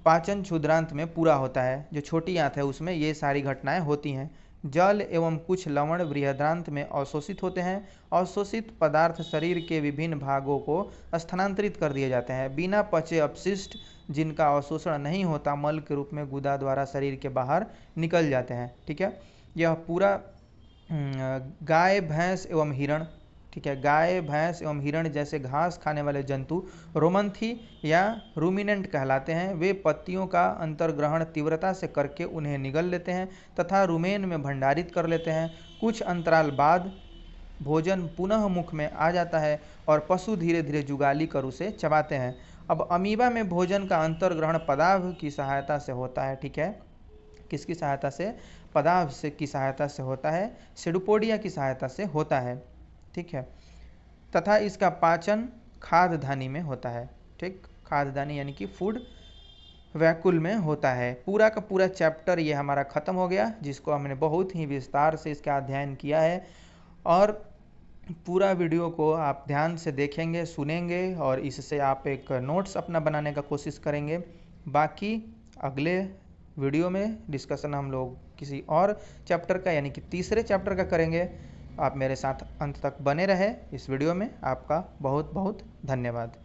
पाचन क्षुद्रांत में पूरा होता है। जो छोटी आंत है उसमें ये सारी घटनाएं होती हैं। जल एवं कुछ लवण बृहदांत में अवशोषित होते हैं। अवशोषित पदार्थ शरीर के विभिन्न भागों को स्थानांतरित कर दिए जाते हैं। बिना पचे अपशिष्ट जिनका अवशोषण नहीं होता मल के रूप में गुदा द्वारा शरीर के बाहर निकल जाते हैं। ठीक है, यह पूरा गाय, भैंस एवं हिरण, ठीक है, गाय, भैंस एवं हिरण जैसे घास खाने वाले जंतु रोमंथी या रूमिनेंट कहलाते हैं। वे पत्तियों का अंतर्ग्रहण तीव्रता से करके उन्हें निगल लेते हैं तथा रुमेन में भंडारित कर लेते हैं। कुछ अंतराल बाद भोजन पुनः मुख में आ जाता है और पशु धीरे धीरे जुगाली कर उसे चबाते हैं। अब अमीबा में भोजन का अंतर्ग्रहण पदार्थ की सहायता से होता है। ठीक है, किसकी सहायता से? पदार्थ से की सहायता से होता है, सेडुपोडिया की सहायता से होता है। ठीक है, तथा इसका पाचन खाद्यधानी में होता है। ठीक, खाद्यधानी यानी कि फूड वैक्यूल में होता है। पूरा का पूरा चैप्टर ये हमारा ख़त्म हो गया, जिसको हमने बहुत ही विस्तार से इसका अध्ययन किया है। और पूरा वीडियो को आप ध्यान से देखेंगे, सुनेंगे और इससे आप एक नोट्स अपना बनाने का कोशिश करेंगे। बाकी अगले वीडियो में डिस्कशन हम लोग किसी और चैप्टर का यानी कि तीसरे चैप्टर का करेंगे। आप मेरे साथ अंत तक बने रहे इस वीडियो में। आपका बहुत बहुत धन्यवाद।